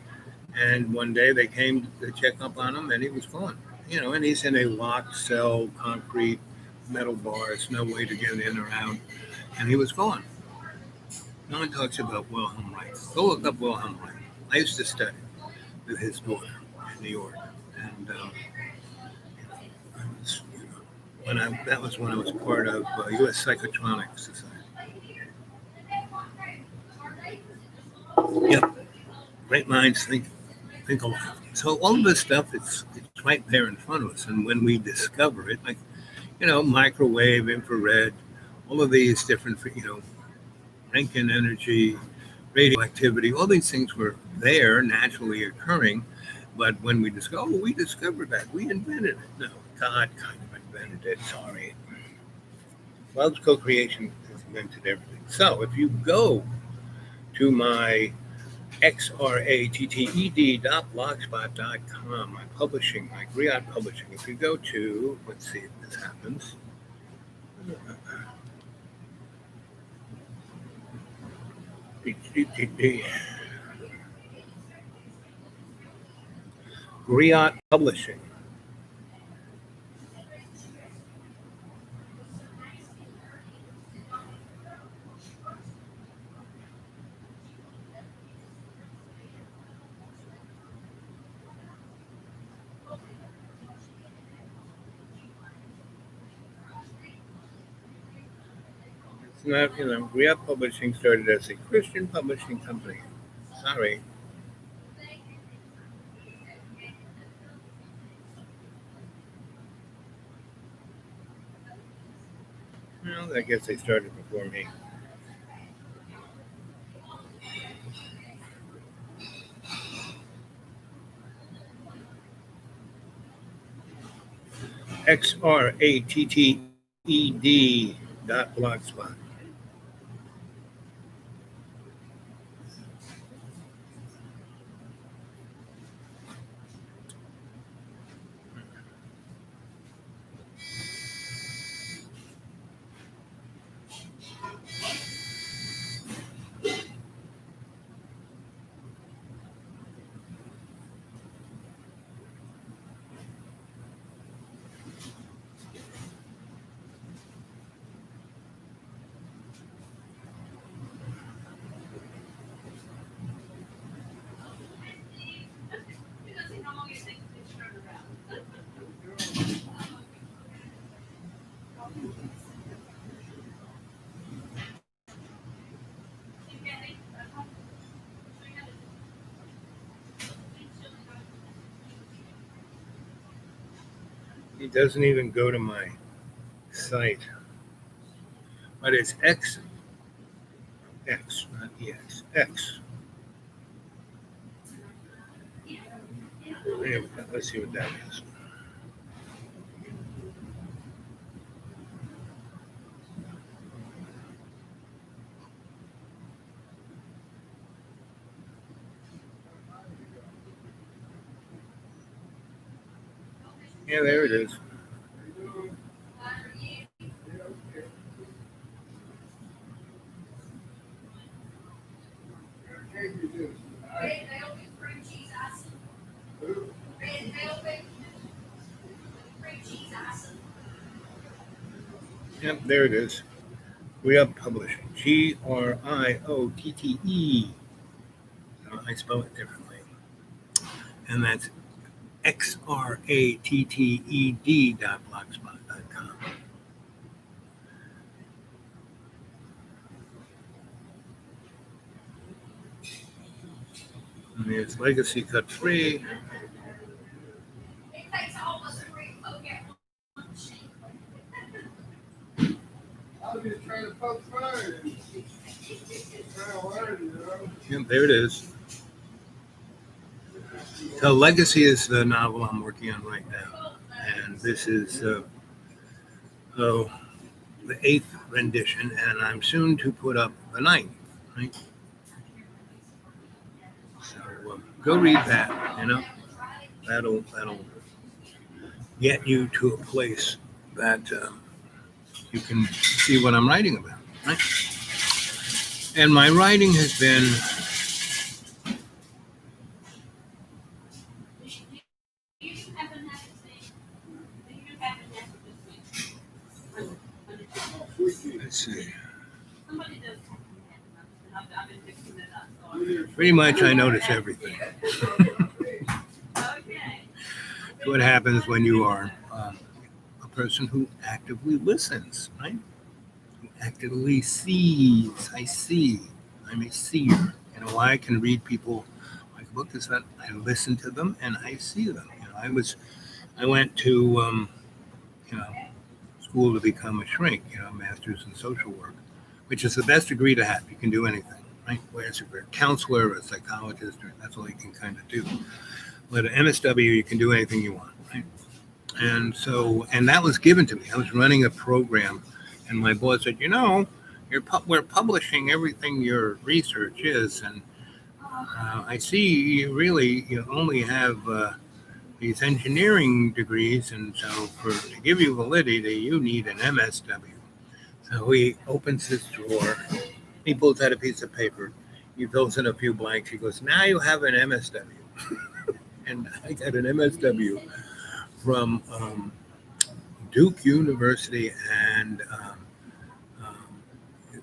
And one day they came to check up on him, and he was gone. And he's in a locked cell, concrete, metal bars, no way to get in or out. And he was gone. No one talks about Wilhelm Reich. Go look up Wilhelm Reich. I used to study with his daughter in New York, and that was when I was part of U.S. Psychotronic Society. Yep, great minds think alike. So all of this stuff, it's right there in front of us, and when we discover it, like microwave, infrared, all of these different, Rankine energy, radioactivity, all these things were there, naturally occurring. But when we discovered that, we invented it. No, God kind of invented it, sorry. Love's co-creation has invented everything. So if you go to my xratted.blogspot.com, my publishing, my Griot Publishing, if you go to, let's see if this happens. Griot Publishing. It's not, Re-Up Publishing started as a Christian publishing company. Sorry. Well, I guess they started before me. XRATTED.blogspot. It doesn't even go to my site. But it's X, not EX, X. Anyway, let's see what that is. Yeah, there it is. Yep, there it is. Re-Up Publishing. GRIOTTE. I spell it differently. And that's XRATTED.blogspot.com. And there's Legacy Cut Free. Yep, there it is. So Legacy is the novel I'm working on right now. And this is the 8th rendition, and I'm soon to put up the 9th, right? So go read that, That'll get you to a place that you can see what I'm writing about, right? And my writing has been let's see. Pretty much I notice everything. What happens when you are a person who actively listens, right? Who actively sees. I see. I'm a seer. Why I can read people like a book is that I listen to them and I see them. I went to school to become a shrink, master's in social work, which is the best degree to have. You can do anything, right? Whereas if you're a counselor or a psychologist, that's all you can kind of do. But an MSW, you can do anything you want, right? And that was given to me. I was running a program, and my boss said, we're publishing everything your research is, and I see you only have these engineering degrees, and so to give you validity, you need an MSW. So he opens his drawer, he pulls out a piece of paper, he fills in a few blanks, he goes, now you have an MSW. And I got an MSW from Duke University and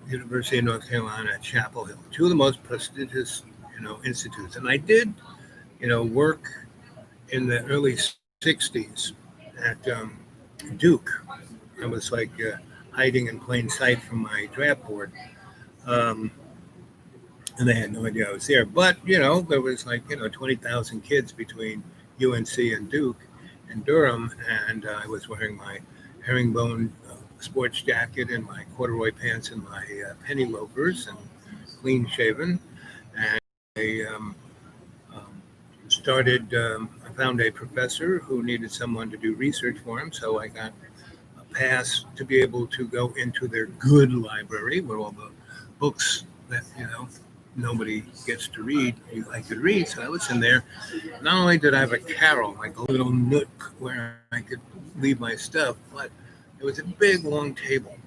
University of North Carolina at Chapel Hill, two of the most prestigious, institutes. And I did, work in the early 60s at Duke. I was like hiding in plain sight from my draft board. Um, and they had no idea I was there. But, there was 20,000 kids between UNC and Duke and Durham, and I was wearing my herringbone sports jacket and my corduroy pants and my penny loafers and clean shaven. And I I found a professor who needed someone to do research for him, so I got a pass to be able to go into their good library where all the books that, nobody gets to read, I could read. So I was in there. Not only did I have a carrel, like a little nook where I could leave my stuff, but there was a big, long table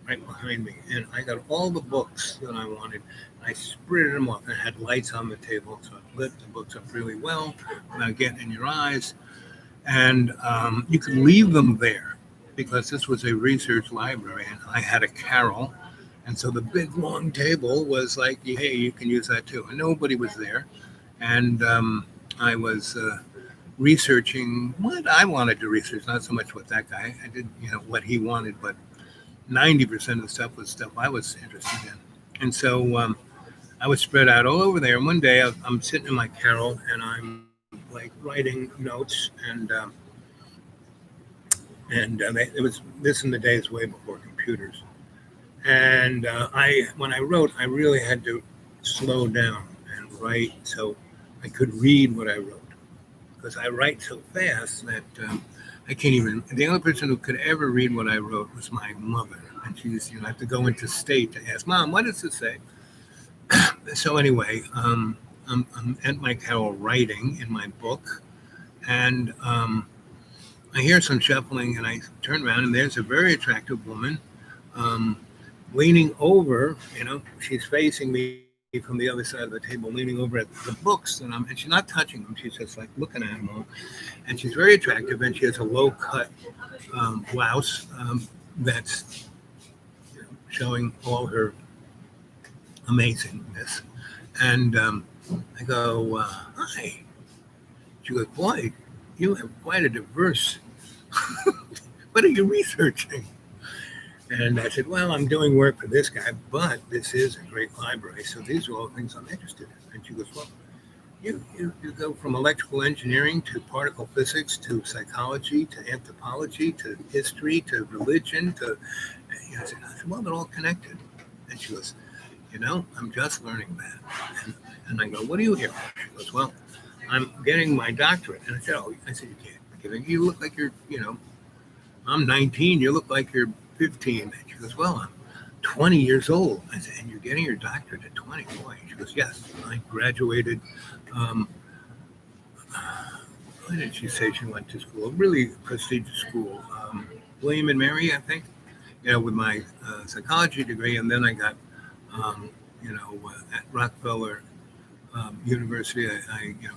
right behind me. And I got all the books that I wanted. I spread them off. And it had lights on the table, so it lit the books up really well without getting in your eyes. And you could leave them there because this was a research library, and I had a carrel. And so the big long table was like, hey, you can use that too. And nobody was there. And I was researching what I wanted to research, not so much what that guy, I did, what he wanted, but 90% of the stuff was stuff I was interested in. And so I was spread out all over there. And one day I'm sitting in my carrel and I'm like writing notes, and it was this in the days way before computers. And when I wrote, I really had to slow down and write so I could read what I wrote, because I write so fast that I can't even. The only person who could ever read what I wrote was my mother, and she used, I have to go into state to ask, Mom, what does it say? So anyway, I'm at my carrel writing in my book, and I hear some shuffling, and I turn around, and there's a very attractive woman. Leaning over, she's facing me from the other side of the table, leaning over at the books, and she's not touching them. She's just like looking at them all, and she's very attractive, and she has a low cut blouse that's showing all her amazingness. And I go, hi. She goes, boy, you have quite a diverse. What are you researching? And I said, well, I'm doing work for this guy, but this is a great library. So these are all things I'm interested in. And she goes, well, you go from electrical engineering to particle physics to psychology to anthropology to history to religion to, I said, well, they're all connected. And she goes, I'm just learning that. And I go, what are you here for? She goes, well, I'm getting my doctorate. And I said, you can't. You look like you're, I'm 19. You look like you're 15. And she goes, well, I'm 20 years old. I said, and you're getting your doctorate at 20? Boy. She goes, yes. I graduated. Why did she say she went to school? A really prestigious school. William and Mary, I think, with my psychology degree. And then I got, at Rockefeller University,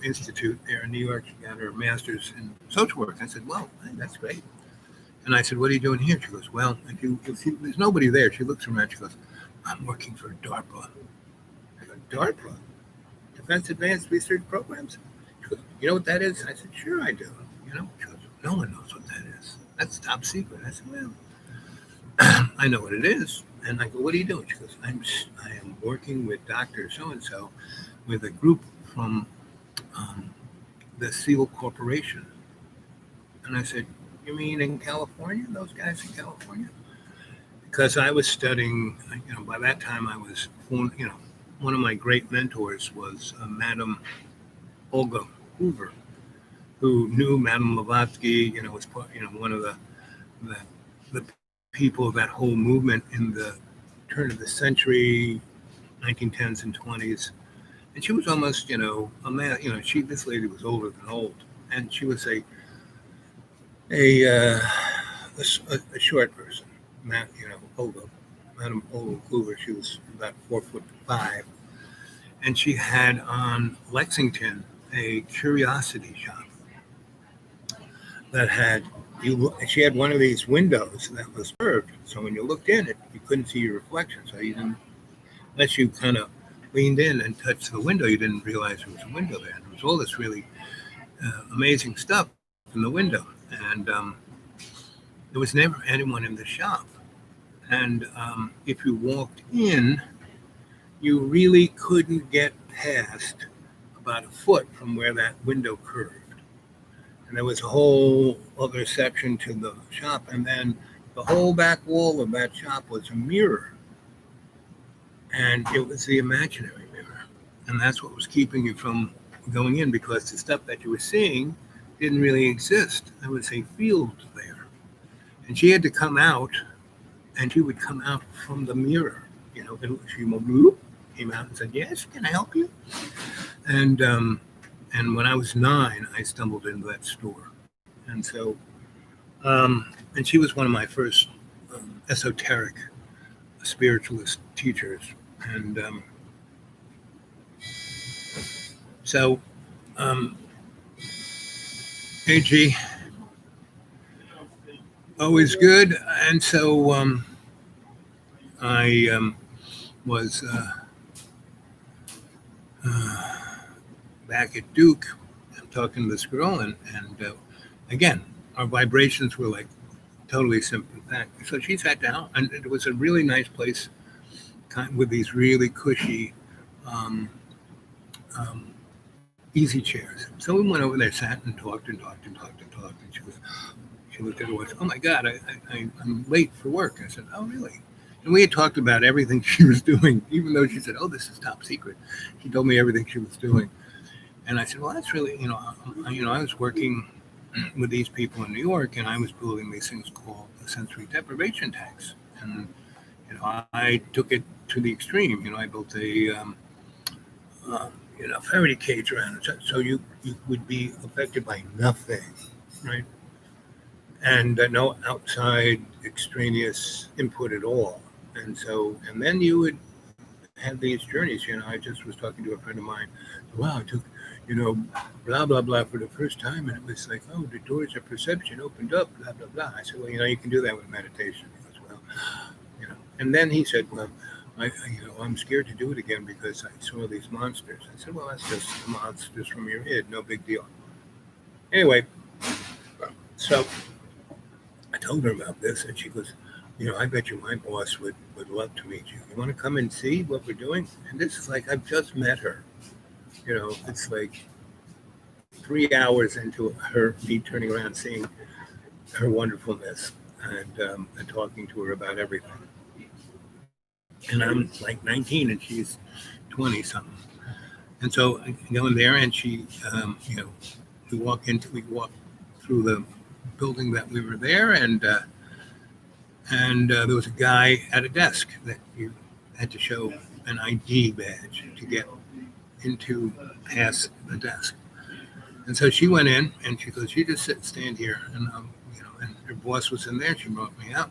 Institute there in New York. She got her master's in social work. I said, well, that's great. And I said, what are you doing here? She goes, well, there's nobody there. She looks around. She goes, I'm working for DARPA. I go, DARPA? Defense Advanced Research Programs? She goes, you know what that is? I said, sure I do. She goes, no one knows what that is. That's top secret. I said, well, I know what it is. And I go, what are you doing? She goes, I am working with Dr. So-and-so with a group from the SEAL Corporation. And I said, you mean in California, those guys in California? Because I was studying, by that time I was, one of my great mentors was Madame Olga Hoover, who knew Madame Blavatsky, was one of the people of that whole movement in the turn of the century, 1910s and 20s. And she was almost, a man, this lady was older than old. And she was a short person, Olga, Madame Olga Hoover. She was about 4'5", and she had on Lexington a curiosity shop that had she had one of these windows that was curved, so when you looked in it, you couldn't see your reflection. So you didn't, unless you kind of leaned in and touched the window, you didn't realize there was a window there. And there was all this really amazing stuff in the window. And there was never anyone in the shop. And if you walked in, you really couldn't get past about a foot from where that window curved. And there was a whole other section to the shop. And then the whole back wall of that shop was a mirror. And it was the imaginary mirror. And that's what was keeping you from going in, because the stuff that you were seeing didn't really exist. There was a field there. And she had to come out, and she would come out from the mirror. You know, and she came out and said, "Yes, can I help you?" And when I was 9, I stumbled into that store. And so, and she was one of my first esoteric spiritualist teachers. And so, AG, always good. And so I was back at Duke. I'm talking to this girl, and again, our vibrations were like totally sympathetic. So she sat down, and it was a really nice place, with these really cushy easy chairs. So we went over there, sat and talked and talked and talked and talked. And she looked at her watch. "Oh my God, I'm late for work." I said, "Oh, really?" And we had talked about everything she was doing, even though she said, "Oh, this is top secret." She told me everything she was doing. And I said, "Well, that's really, I was working with these people in New York, and I was building these things called sensory deprivation tanks. And, I took it to the extreme. I built a, Faraday cage around it. So you would be affected by nothing, right? And no outside extraneous input at all. And then you would have these journeys. I just was talking to a friend of mine. Wow, I took, blah, blah, blah for the first time. And it was like, oh, the doors of perception opened up, blah, blah, blah. I said, well, you can do that with meditation as well. And then he said, well, I'm scared to do it again because I saw these monsters. I said, well, that's just monsters from your head. No big deal. Anyway, so I told her about this, and she goes, I bet you my boss would love to meet you. You want to come and see what we're doing? And this is like, I've just met her. It's like 3 hours into me turning around, seeing her wonderfulness, and talking to her about everything. And I'm like 19 and she's 20 something. And so I go in there, and she, we walk through the building that we were there, and there was a guy at a desk that you had to show an ID badge to get into past the desk. And so she went in, and she goes, "You just stand here." And and her boss was in there. She brought me out,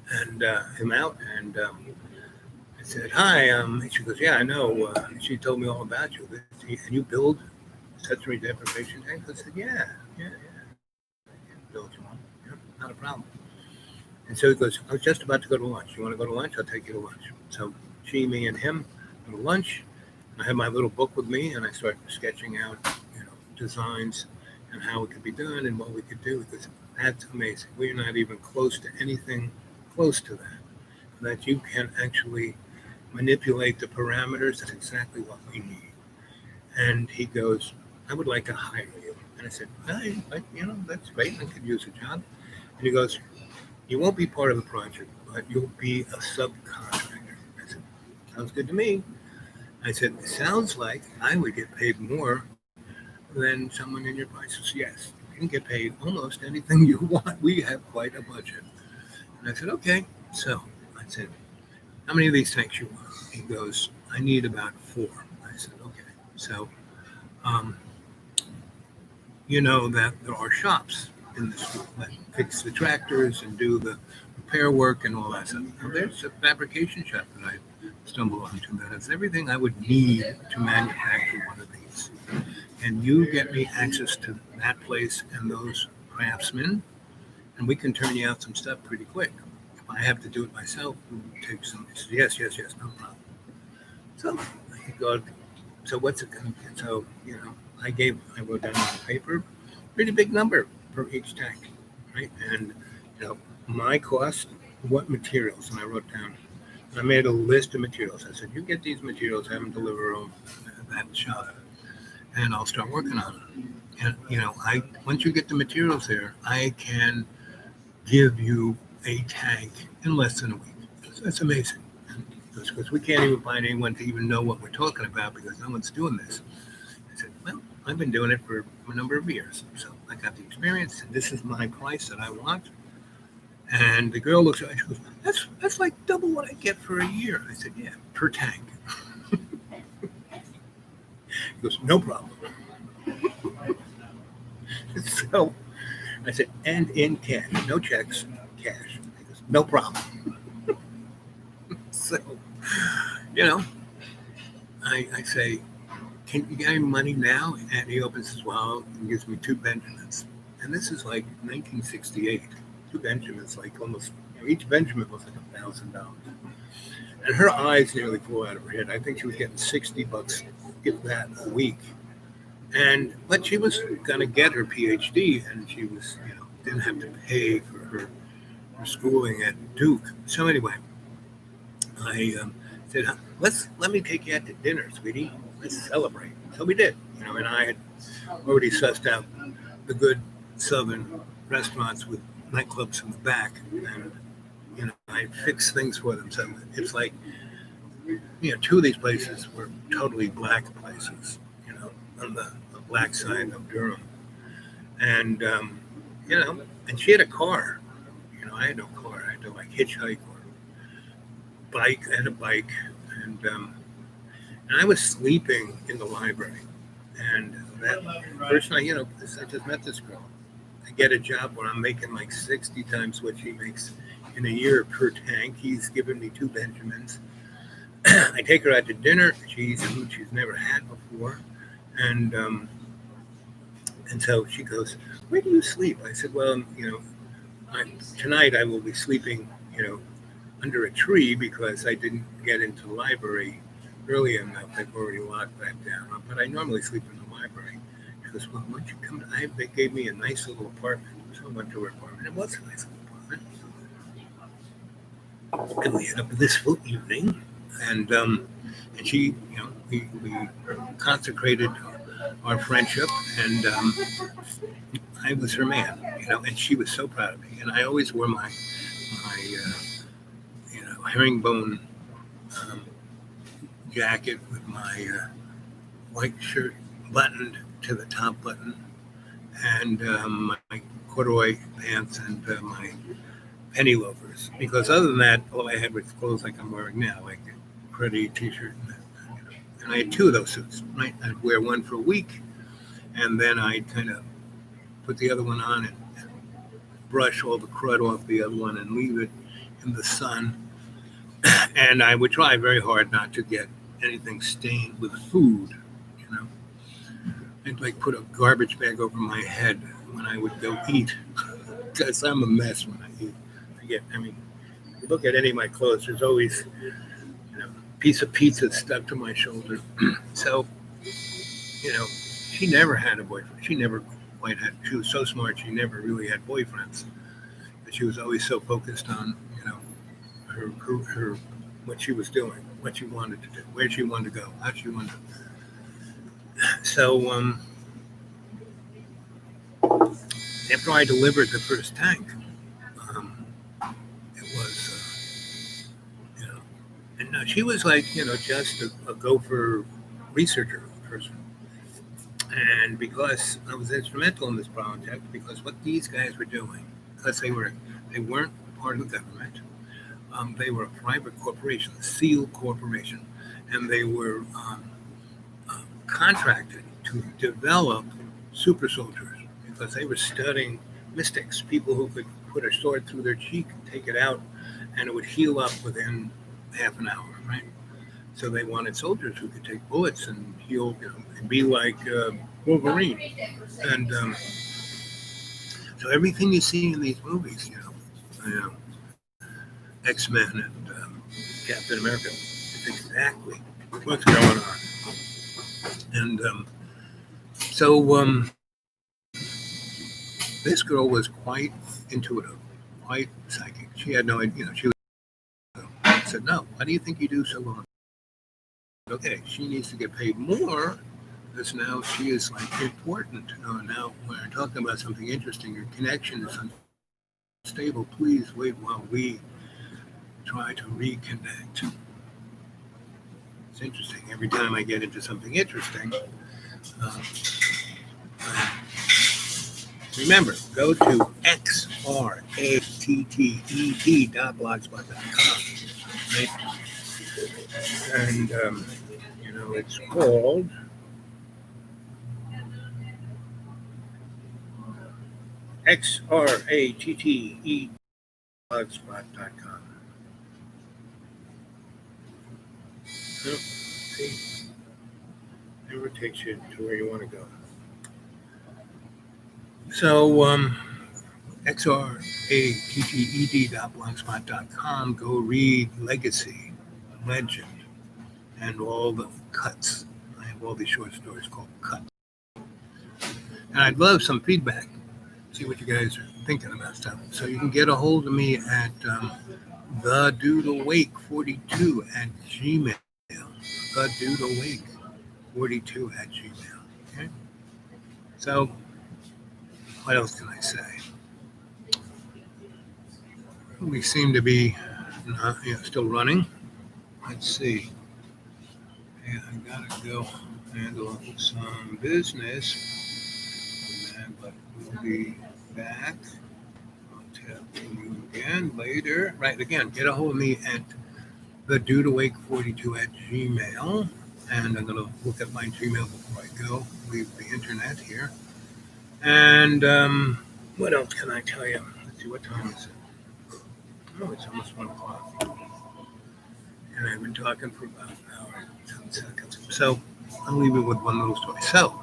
and him out, and I said, "Hi." She goes, "Yeah, I know." She told me all about you. And you build sensory deprivation tanks? I said, "Yeah. Build you one. Yeah, not a problem." And so he goes, "I was just about to go to lunch. You want to go to lunch? I'll take you to lunch." So she, me, and him go to lunch. I had my little book with me, and I started sketching out, designs and how it could be done and what we could do, because that's amazing. We're not even close to anything close to that you can actually manipulate the parameters. That's exactly what we need. And he goes, "I would like to hire you." And I said, "That's great. I could use a job." And he goes, "You won't be part of the project, but you'll be a subcontractor." I said, "Sounds good to me." I said, "It sounds like I would get paid more than someone in your price." He says, "Yes, you can get paid almost anything you want. We have quite a budget." And I said, "Okay." So I said, "How many of these tanks you want?" He goes, "I need about 4." I said, "Okay." So, that there are shops in the school that fix the tractors and do the repair work and all that stuff. Now, there's a fabrication shop that I stumbled onto that has everything I would need to manufacture one of these. And you get me access to that place and those craftsmen, and we can turn you out some stuff pretty quick. If I have to do it myself, it would take some. He said, yes, no problem. So I go, "So what's it going to be?" So, I wrote down on the paper, pretty big number for each tank, right? And you know, my cost, what materials, and I wrote down. I made a list of materials. I said, you get these materials, have them deliver them at that shop, and I'll start working on them. And I once you get the materials there, I can give you a tank in less than a week. That's amazing. Because we can't even find anyone to even know what we're talking about because no one's doing this. I said, well, I've been doing it for a number of years. So I got the experience, and this is my price that I want. And the girl looks at me, she goes, that's like double what I get for a year. I said, yeah, per tank. He goes, no problem. So I said, and in cash, no checks, cash. He goes, no problem. So, I say, can you get any money now? And he opens his wallet and gives me 2 Benjamins. And this is like 1968. 2 Benjamins, like almost, each Benjamin was like $1,000. And her eyes nearly flew out of her head. I think she was getting $60, if that, a week. But she was going to get her PhD, and she was, didn't have to pay for her schooling at Duke. So anyway, I said, let me take you out to dinner, sweetie. Let's celebrate. So we did, and I had already sussed out the good Southern restaurants with nightclubs in the back, and I fixed things for them. So it's like, 2 of these places were totally black places, on the black side of Durham, and and she had a car. I had no car. I had to like hitchhike or bike. I had a bike, and I was sleeping in the library. And that first night, I just met this girl. I get a job where I'm making like 60 times what she makes in a year per tank. He's given me 2 Benjamins. I take her out to dinner. She eats food she's never had before. And so she goes, where do you sleep? I said, well, tonight I will be sleeping, under a tree because I didn't get into the library early enough. I've already locked that down. But I normally sleep in the library. She goes, well, why don't you come? They gave me a nice little apartment. So I went to her apartment. It was a nice little apartment. And we had up this full evening. And she, we consecrated our friendship, and I was her man, and she was so proud of me. And I always wore my herringbone jacket with my white shirt buttoned to the top button, and my corduroy pants and my penny loafers. Because other than that, all I had was clothes like I'm wearing now, like a pretty t-shirt. And I had 2 of those suits, right? I'd wear one for a week, and then I'd kind of put the other one on and brush all the crud off the other one and leave it in the sun. And I would try very hard not to get anything stained with food, I'd like put a garbage bag over my head when I would go eat, because I'm a mess when I eat. If you look at any of my clothes, there's always, piece of pizza stuck to my shoulder. So, she never had a boyfriend. She never quite had. She was so smart. She never really had boyfriends. But she was always so focused on, her what she was doing, what she wanted to do, where she wanted to go, how she wanted to. So, after I delivered the first tank, it was, and she was like, just a gopher researcher person. And because I was instrumental in this project, because what these guys were doing, because they weren't part of the government, they were a private corporation, a SEAL corporation, and they were contracted to develop super soldiers because they were studying mystics, people who could put a sword through their cheek, take it out, and it would heal up within half an hour, right? So they wanted soldiers who could take bullets and heal, and be like Wolverine. And so everything you see in these movies, X-Men and Captain America, it's exactly what's going on. And so this girl was quite intuitive, quite psychic. She had no idea, she was, I said, no, why do you think you do so long? Okay, she needs to get paid more because now she is like important. Now we're talking about something interesting. Your connection is unstable. Please wait while we try to reconnect. It's interesting. Every time I get into something interesting, remember, go to xratted.blogspot.com. Right? And, it's called XRATTE blogspot.com. See, never takes you to where you want to go. So, xratted.blogspot.com. Go read Legacy, Legend, and all the cuts. I have all these short stories called Cuts. And I'd love some feedback. See what you guys are thinking about stuff. So you can get a hold of me at thedudeawake42 at Gmail. Thedudeawake42 at Gmail. Okay? So, what else can I say? We seem to be still running. Let's see. Yeah, I gotta go handle some business. But we'll be back. I'll tell you again later. Right, again, get a hold of me at thedudeawake42 at Gmail. And I'm going to look at my Gmail before I go. Leave the internet here. And what else can I tell you? Let's see, what time is it? Oh, it's almost 1 o'clock. And I've been talking for about an hour and 10 seconds. So I'll leave it with one little story. So,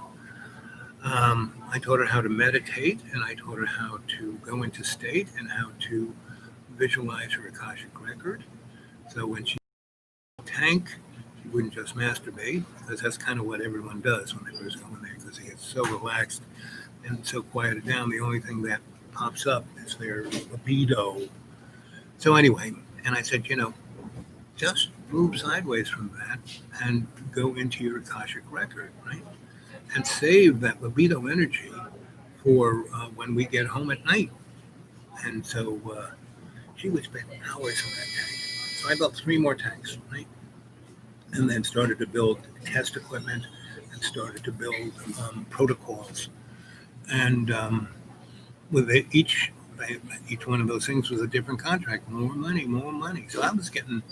I taught her how to meditate, and I taught her how to go into state and how to visualize her Akashic record. So when she tank, she wouldn't just masturbate, because that's kind of what everyone does when they first go in there, because they get so relaxed and so quieted down. The only thing that pops up is their libido. So anyway, and I said, just move sideways from that and go into your Akashic record, right? And save that libido energy for when we get home at night. And so she would spend hours on that tank. So I built 3 more tanks, right? And then started to build test equipment and started to build protocols. And with each one of those things was a different contract, more money. So I was getting,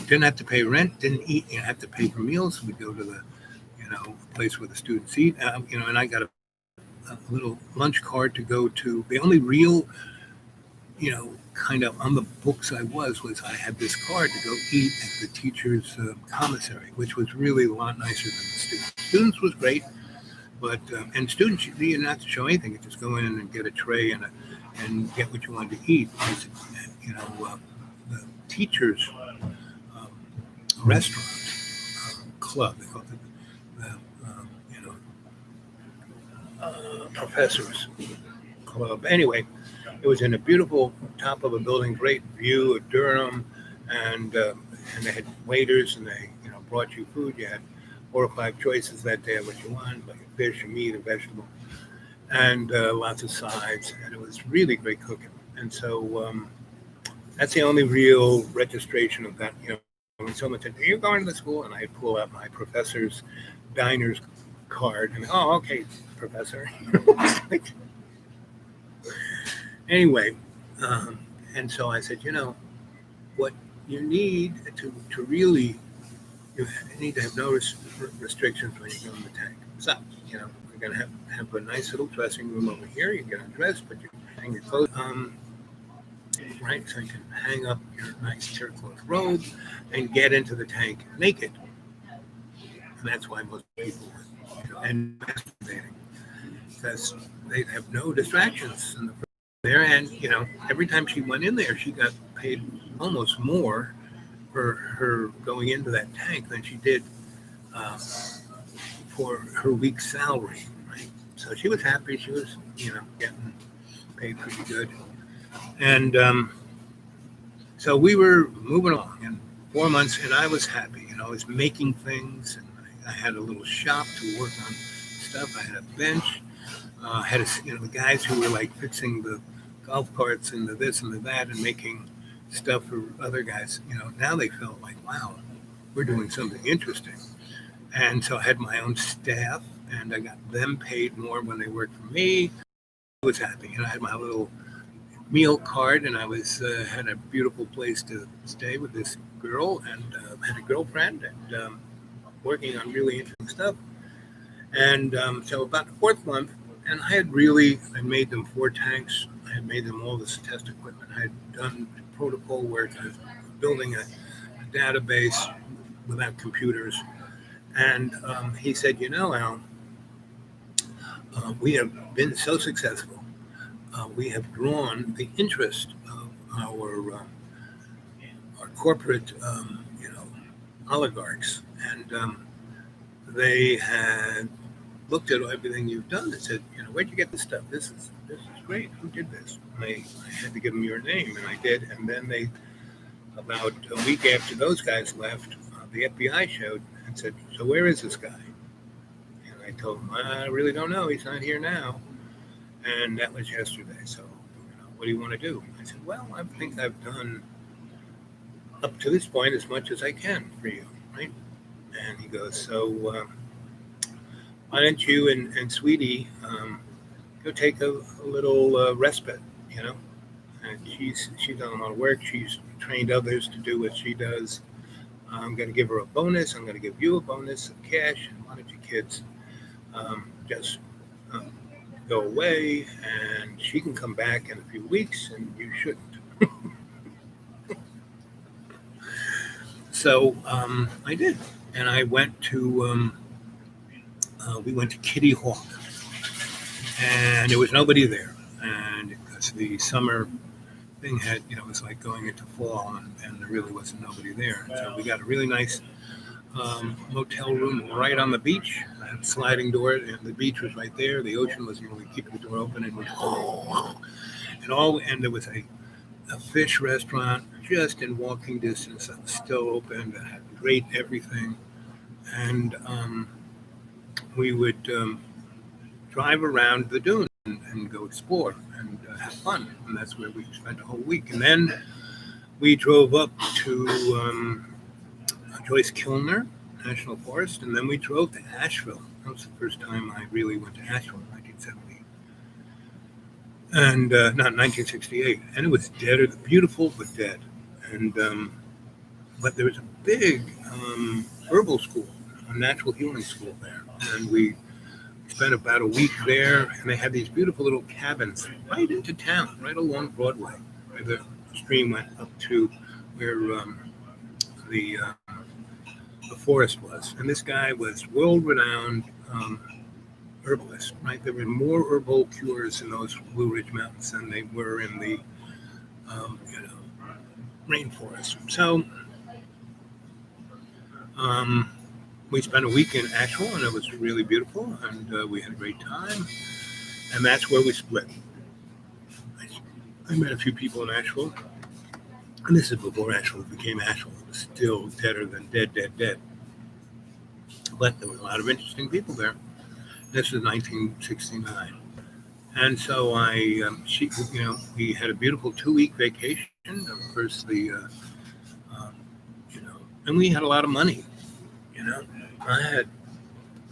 didn't have to pay rent, didn't eat, have to pay for meals. We'd go to the place where the students eat, and I got a little lunch card to go to. The only real, kind of on the books I I had this card to go eat at the teacher's commissary, which was really a lot nicer than the students. Students was great, but, and students, you didn't have to show anything. You just go in and get a tray and get what you wanted to eat. The teacher's restaurant club, they called it professors club. Anyway, it was in a beautiful top of a building, great view of Durham, and they had waiters, and they brought you food. You had 4 or 5 choices that day of what you wanted, like a fish, a meat, a vegetable, and lots of sides, and it was really great cooking. And so that's the only real registration of that. When someone said, "Are you going to the school?" and I pull out my professor's diner's card, and okay, professor. Anyway, and so I said, what you need to really, you need to have no restrictions when you go in the tank. So, we're going to have a nice little dressing room over here. You get undressed, but you hang your clothes, right? So you can hang up your nice turquoise robe and get into the tank naked. And that's why most people and masturbating, because they have no distractions in there. And every time she went in there, she got paid almost more for her going into that tank than she did for her week's salary, right? So she was happy. She was getting paid pretty good. And so we were moving along in 4 months, and I was happy. I was making things, and I had a little shop to work on stuff. I had a bench. Had the guys who were like fixing the golf carts and the this and the that and making stuff for other guys. Now they felt like, wow, we're doing something interesting. And so I had my own staff, and I got them paid more when they worked for me. I was happy. I had my little meal card, and I was had a beautiful place to stay with this girl, and had a girlfriend, and working on really interesting stuff. And so about the fourth month, and I made them 4 tanks. I had made them all this test equipment. I had done protocol work. I was building a database without computers. And he said, Al, we have been so successful. We have drawn the interest of our corporate, oligarchs, and they had looked at everything you've done and said, where'd you get this stuff? This is great. Who did this? And I had to give them your name, and I did. And then about a week after those guys left, the FBI showed and said, so where is this guy? And I told them, I really don't know. He's not here now. And that was yesterday. So, what do you want to do? I said, well, I think I've done up to this point as much as I can for you, right? And he goes, so why don't you and Sweetie go take a little respite, And she's done a lot of work. She's trained others to do what she does. I'm going to give her a bonus. I'm going to give you a bonus of cash. And why don't you kids just go away, and she can come back in a few weeks, and you shouldn't. So I did, and I went to we went to Kitty Hawk, and there was nobody there, and because the summer thing had, it was like going into fall, and there really wasn't nobody there. So we got a really nice motel room right on the beach. I had a sliding door, and the beach was right there. The ocean was, we keep the door open, and and there was a fish restaurant just in walking distance that was still open, that had great everything. And we would drive around the dune and go explore and have fun. And that's where we spent a whole week. And then we drove up to Joyce Kilner National Forest, and then we drove to Asheville. That was the first time I really went to Asheville in 1970. And not 1968. And it was dead, beautiful but dead. And but there was a big herbal school, a natural healing school there. And we spent about a week there, and they had these beautiful little cabins right into town, right along Broadway, where the stream went up to where the forest was. And this guy was world-renowned herbalist, right? There were more herbal cures in those Blue Ridge Mountains than they were in the, rainforest. So we spent a week in Asheville, and it was really beautiful, and we had a great time. And that's where we split. I met a few people in Asheville, and this is before Asheville became Asheville. It was still deader than dead. But there were a lot of interesting people there. This was 1969. And so we had a beautiful 2-week vacation. Of course, and we had a lot of money. I had a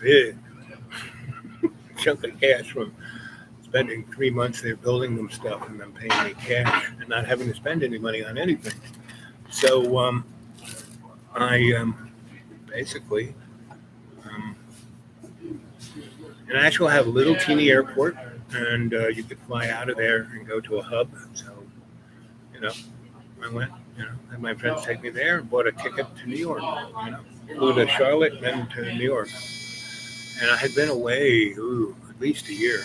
big chunk of cash from spending 3 months there building them stuff and then paying me cash and not having to spend any money on anything. So I basically, in Asheville, have a little teeny airport, and you could fly out of there and go to a hub. So, I went, had my friends take me there and bought a ticket to New York, flew to Charlotte, then to New York. And I had been away, at least a year,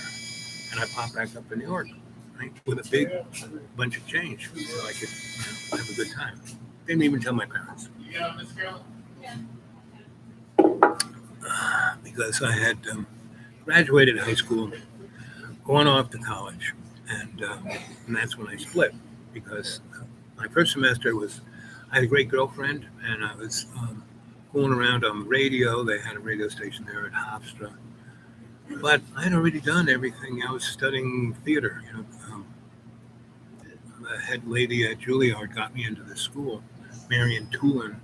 and I popped back up to New York, right, with a big bunch of change so I could have a good time. Didn't even tell my parents. Because I had graduated high school, gone off to college, and that's when I split. because my first semester I had a great girlfriend, and I was going around on the radio. They had a radio station there at Hofstra. But I had already done everything. I was studying theater. The head lady at Juilliard got me into the school, Marion Tulin,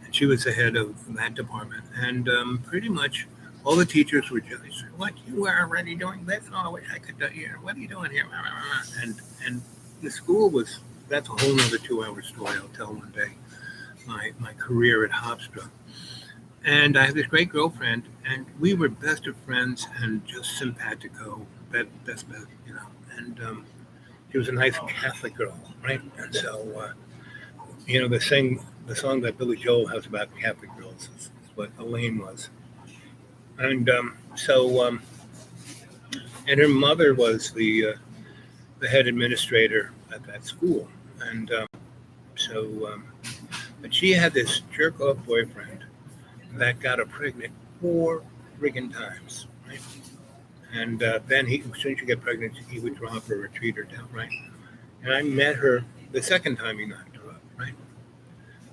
and she was the head of that department. And pretty much all the teachers were just, "What, you are already doing this? Oh, I wish I could do here. What are you doing here?" And the school that's a whole nother 2-hour story I'll tell one day. My career at Hofstra. And I had this great girlfriend, and we were best of friends and just simpatico, best, And she was a nice Catholic girl, right? And so, the song that Billy Joel has about Catholic girls is what Elaine was. And and her mother was the head administrator at that school. And but she had this jerk-off boyfriend that got her pregnant 4 friggin' times, right? And then as soon as she got pregnant, he would drop her or treat her down, right? And I met her the second time he knocked her up, right?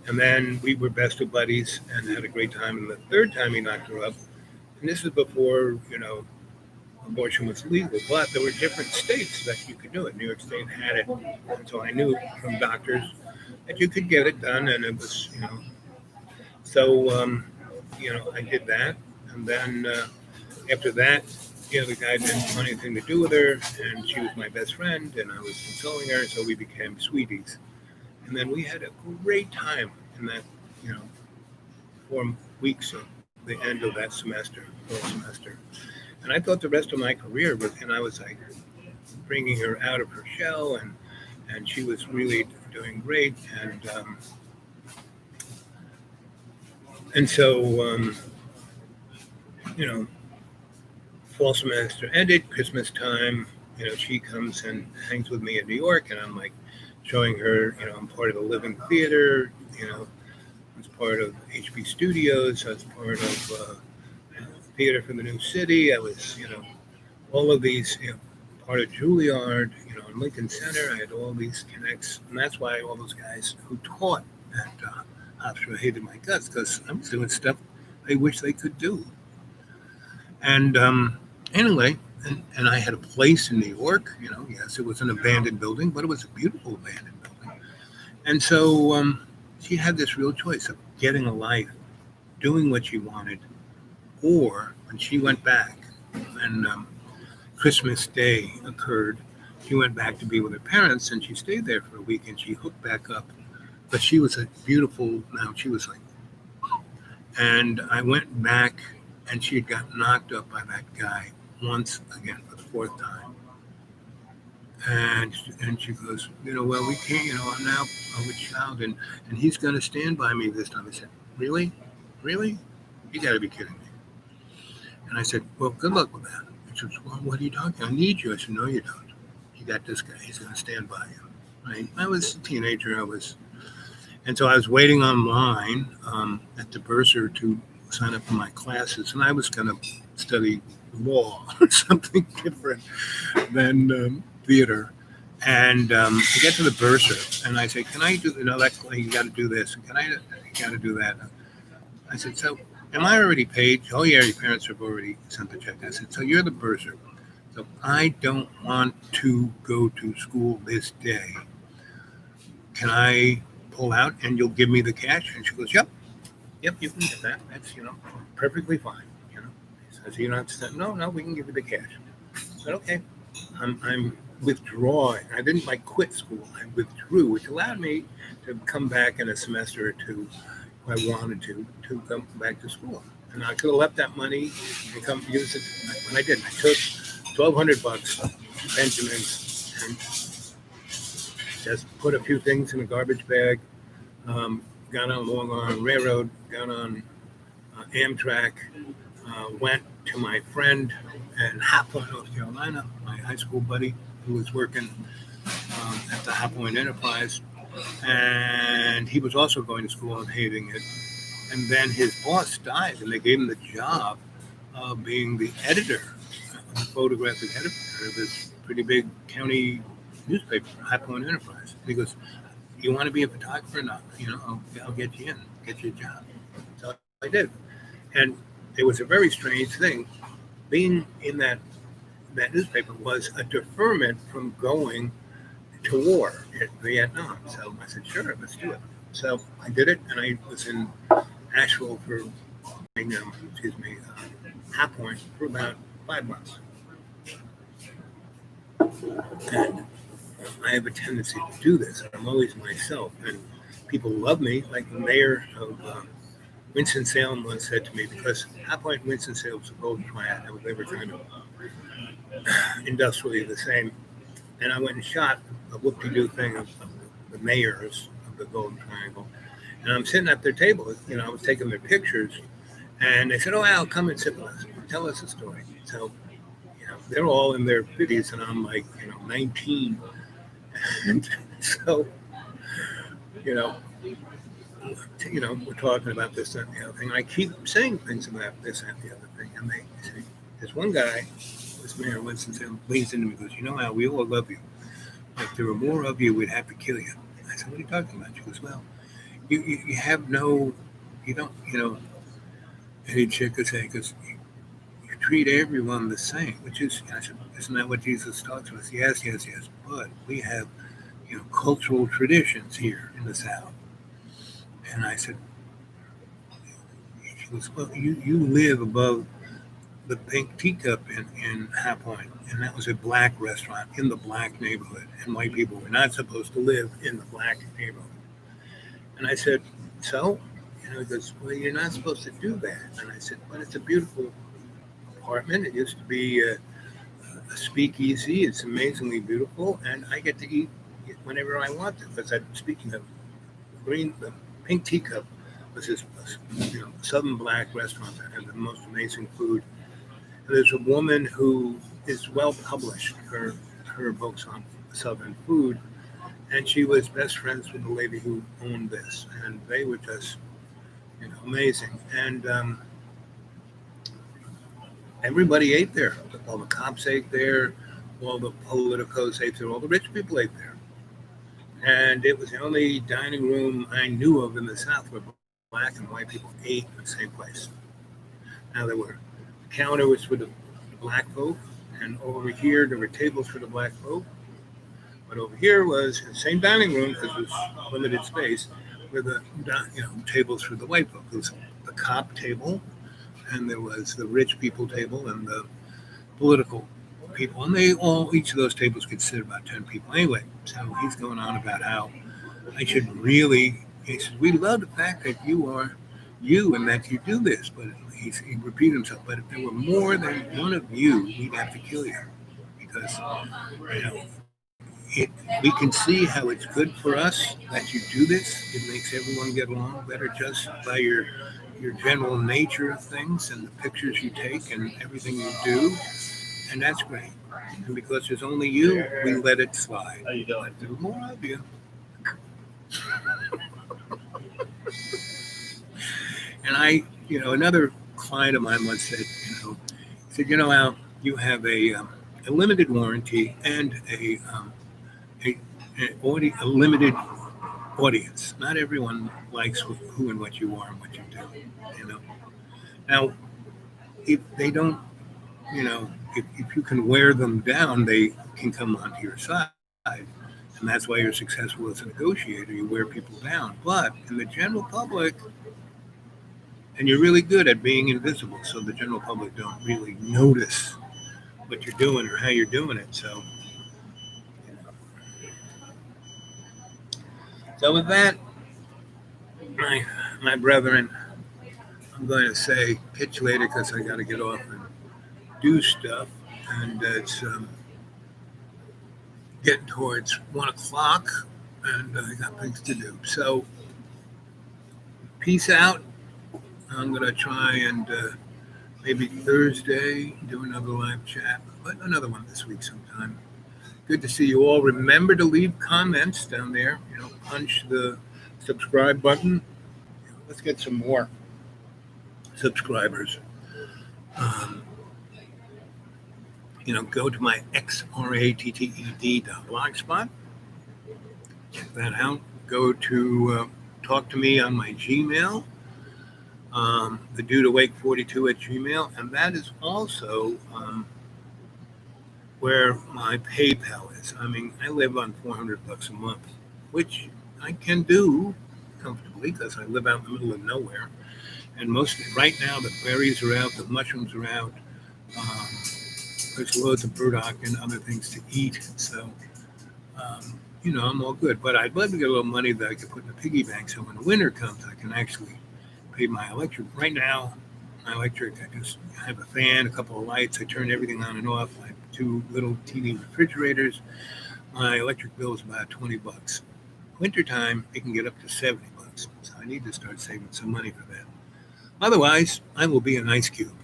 And then we were best of buddies and had a great time. And the third time he knocked her up, and this is before, abortion was legal, but there were different states that you could do it. New York State had it. And so I knew from doctors that you could get it done, and it was, So, I did that. And then after that, the guy didn't want anything to do with her, and she was my best friend, and I was consoling her, so we became sweeties. And then we had a great time in that, 4 weeks of the end of that fall semester. And I thought the rest of my career was, and I was like bringing her out of her shell, and she was really doing great. And so, fall semester ended, Christmas time, she comes and hangs with me in New York, and I'm like showing her, I'm part of the Living Theater, I was part of HB Studios, I was part of Theater for the New City, I was, all of these, part of Juilliard, in Lincoln Center, I had all these connects, and that's why all those guys who taught at Hofstra hated my guts, because I was doing stuff they wish they could do. And anyway, and I had a place in New York, yes, it was an abandoned building, but it was a beautiful abandoned building. And so she had this real choice of getting a life, doing what she wanted, or when she went back, and Christmas Day occurred, she went back to be with her parents, and she stayed there for a week, and she hooked back up. But she was she was like, and I went back, and she had got knocked up by that guy once again for the 4th time. And she goes, well, we can't, I'm now a child, and he's going to stand by me this time. I said, really? Really? You got to be kidding me. And I said, well, good luck with that. She says, well, what are you talking? I need you. I said, no, you don't. You got this guy. He's going to stand by you. Right? I was a teenager. And so I was waiting online at the bursar to sign up for my classes, and I was going to study law or something different than theater. And I get to the bursar, and I say, can I do, you got to do this. You got to do that. I said, so am I already paid? Oh, yeah, your parents have already sent the check. I said, so you're the bursar. So I don't want to go to school this day. Can I pull out and you'll give me the cash? And she goes, yep, you can get that. That's, perfectly fine. So you don't have to say, no, we can give you the cash. I said, okay, I'm withdrawing. I didn't quit school. I withdrew, which allowed me to come back in a semester or two if I wanted to come back to school. And I could have left that money and come use it. When I did, I took $1,200 Benjamin's and just put a few things in a garbage bag, got on Long Island Railroad, got on Amtrak, went to my friend in High Point, North Carolina, my high school buddy who was working at the High Point Enterprise, and he was also going to school and hating it. And then his boss died, and they gave him the job of being the editor, the photographic editor of this pretty big county newspaper, High Point Enterprise. He goes, "You want to be a photographer? No, I'll get you in, get you a job." So I did, and it was a very strange thing. Being in that newspaper was a deferment from going to war in Vietnam. So I said, "Sure, let's do it." So I did it, and I was in Asheville for, High Point for about 5 months. And I have a tendency to do this. I'm always myself, and people love me. Like the mayor of Winston-Salem once said to me, because High Point and Winston-Salem was a golden triangle, they were kind of industrially the same. And I went and shot a whoop-de-doo thing of the mayors of the Golden Triangle. And I'm sitting at their table, I was taking their pictures, and they said, "Oh, Al, come and sit with us. Tell us a story." So, they're all in their 50s, and I'm like, 19. And so, we're talking about this, that, and the other thing. I keep saying things about this, that, and the other thing. And they say, there's one guy, this mayor Winston leans into me and goes, Al, we all love you. If there were more of you, we'd have to kill you. I said, "What are you talking about?" She goes, "Well, you have no, you don't, any chick would say, because you treat everyone the same," which is, I said, "Isn't that what Jesus talks about?" Yes, yes, yes. But we have, cultural traditions here in the South. And I said, she goes, "Well, you live above the Pink Teacup in High Point, and that was a black restaurant in the black neighborhood, and white people were not supposed to live in the black neighborhood." And I said, "So?" He goes, "Well, you're not supposed to do that." And I said, "But it's a beautiful apartment. It used to be a speakeasy. It's amazingly beautiful, and I get to eat whenever I want to." Because speaking of the Pink Teacup was this Southern black restaurant that had the most amazing food. There's a woman who is well published, her books on Southern food, and she was best friends with the lady who owned this, and they were just, amazing. And everybody ate there. All the cops ate there, all the politicos ate there, all the rich people ate there. And it was the only dining room I knew of in the South where black and white people ate in the same place. Now there were counter was for the black folk, and over here there were tables for the black folk. But over here was the same dining room because it was limited space, with the tables for the white folk. It was the cop table, and there was the rich people table and the political people, and each of those tables could sit about 10 people anyway. So he's going on about how I should really. He says, "We love the fact that you are you and that you do this," but he repeated himself. "But if there were more than one of you, we'd have to kill you because we can see how it's good for us that you do this. It makes everyone get along better just by your general nature of things and the pictures you take and everything you do, and that's great. And because there's only you, we let it slide. How you doing? But there were more of you." And another client of mine once said, "Al, you have a limited warranty and a limited audience. Not everyone likes who and what you are and what you do. Now, if they don't, if you can wear them down, they can come onto your side." And that's why you're successful as a negotiator. You wear people down. But in the general public, and you're really good at being invisible, so the general public don't really notice what you're doing or how you're doing it. So with that, my brethren, I'm going to say pitch later because I got to get off and do stuff, and it's getting towards 1 o'clock, and I got things to do. So peace out. I'm going to try and maybe Thursday do another live chat, but another one this week sometime. Good to see you all. Remember to leave comments down there. Punch the subscribe button. Let's get some more subscribers. go to my xratted.blogspot. Check that out. Go to talk to me on my Gmail, the dude awake 42 at Gmail, and that is also where my PayPal is. I mean, I live on $400 a month, which I can do comfortably because I live out in the middle of nowhere. And right now, the berries are out, the mushrooms are out. There's loads of burdock and other things to eat. So, I'm all good. But I'd love to get a little money that I could put in a piggy bank so when the winter comes, I can actually pay my electric. Right now, my electric, I just have a fan, a couple of lights. I turn everything on and off. I have 2 little teeny refrigerators. My electric bill is about $20. Wintertime, it can get up to $70. So I need to start saving some money for that. Otherwise, I will be an ice cube.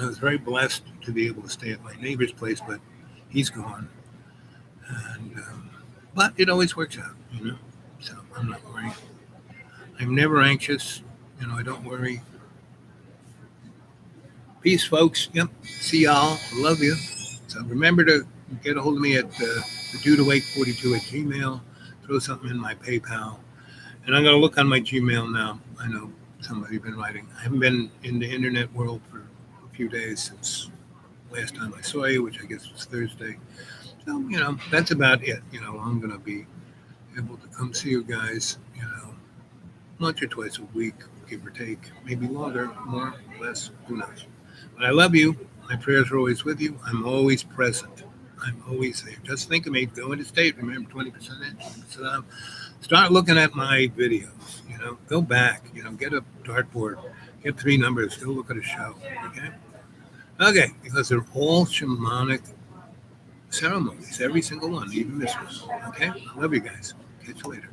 I was very blessed to be able to stay at my neighbor's place, but he's gone. And but it always works out, So I'm not worried. I'm never anxious. I don't worry. Peace, folks. Yep. See y'all. Love you. So remember to get a hold of me at the dude awake 42 at Gmail. Throw something in my PayPal. And I'm going to look on my Gmail now. I know somebody's been writing. I haven't been in the internet world for a few days since last time I saw you, which I guess was Thursday. So, that's about it. I'm going to be able to come see you guys, once or twice a week, give or take, maybe longer, more, less, who knows. But I love you. My prayers are always with you. I'm always present. I'm always there. Just think of me. Go into state. Remember, 20% in, 20% out. Start looking at my videos. Go back. Get a dartboard. Get 3 numbers. Go look at a show. Okay? Okay. Because they're all shamanic ceremonies. Every single one. Even this one. Okay? I love you guys. Catch you later.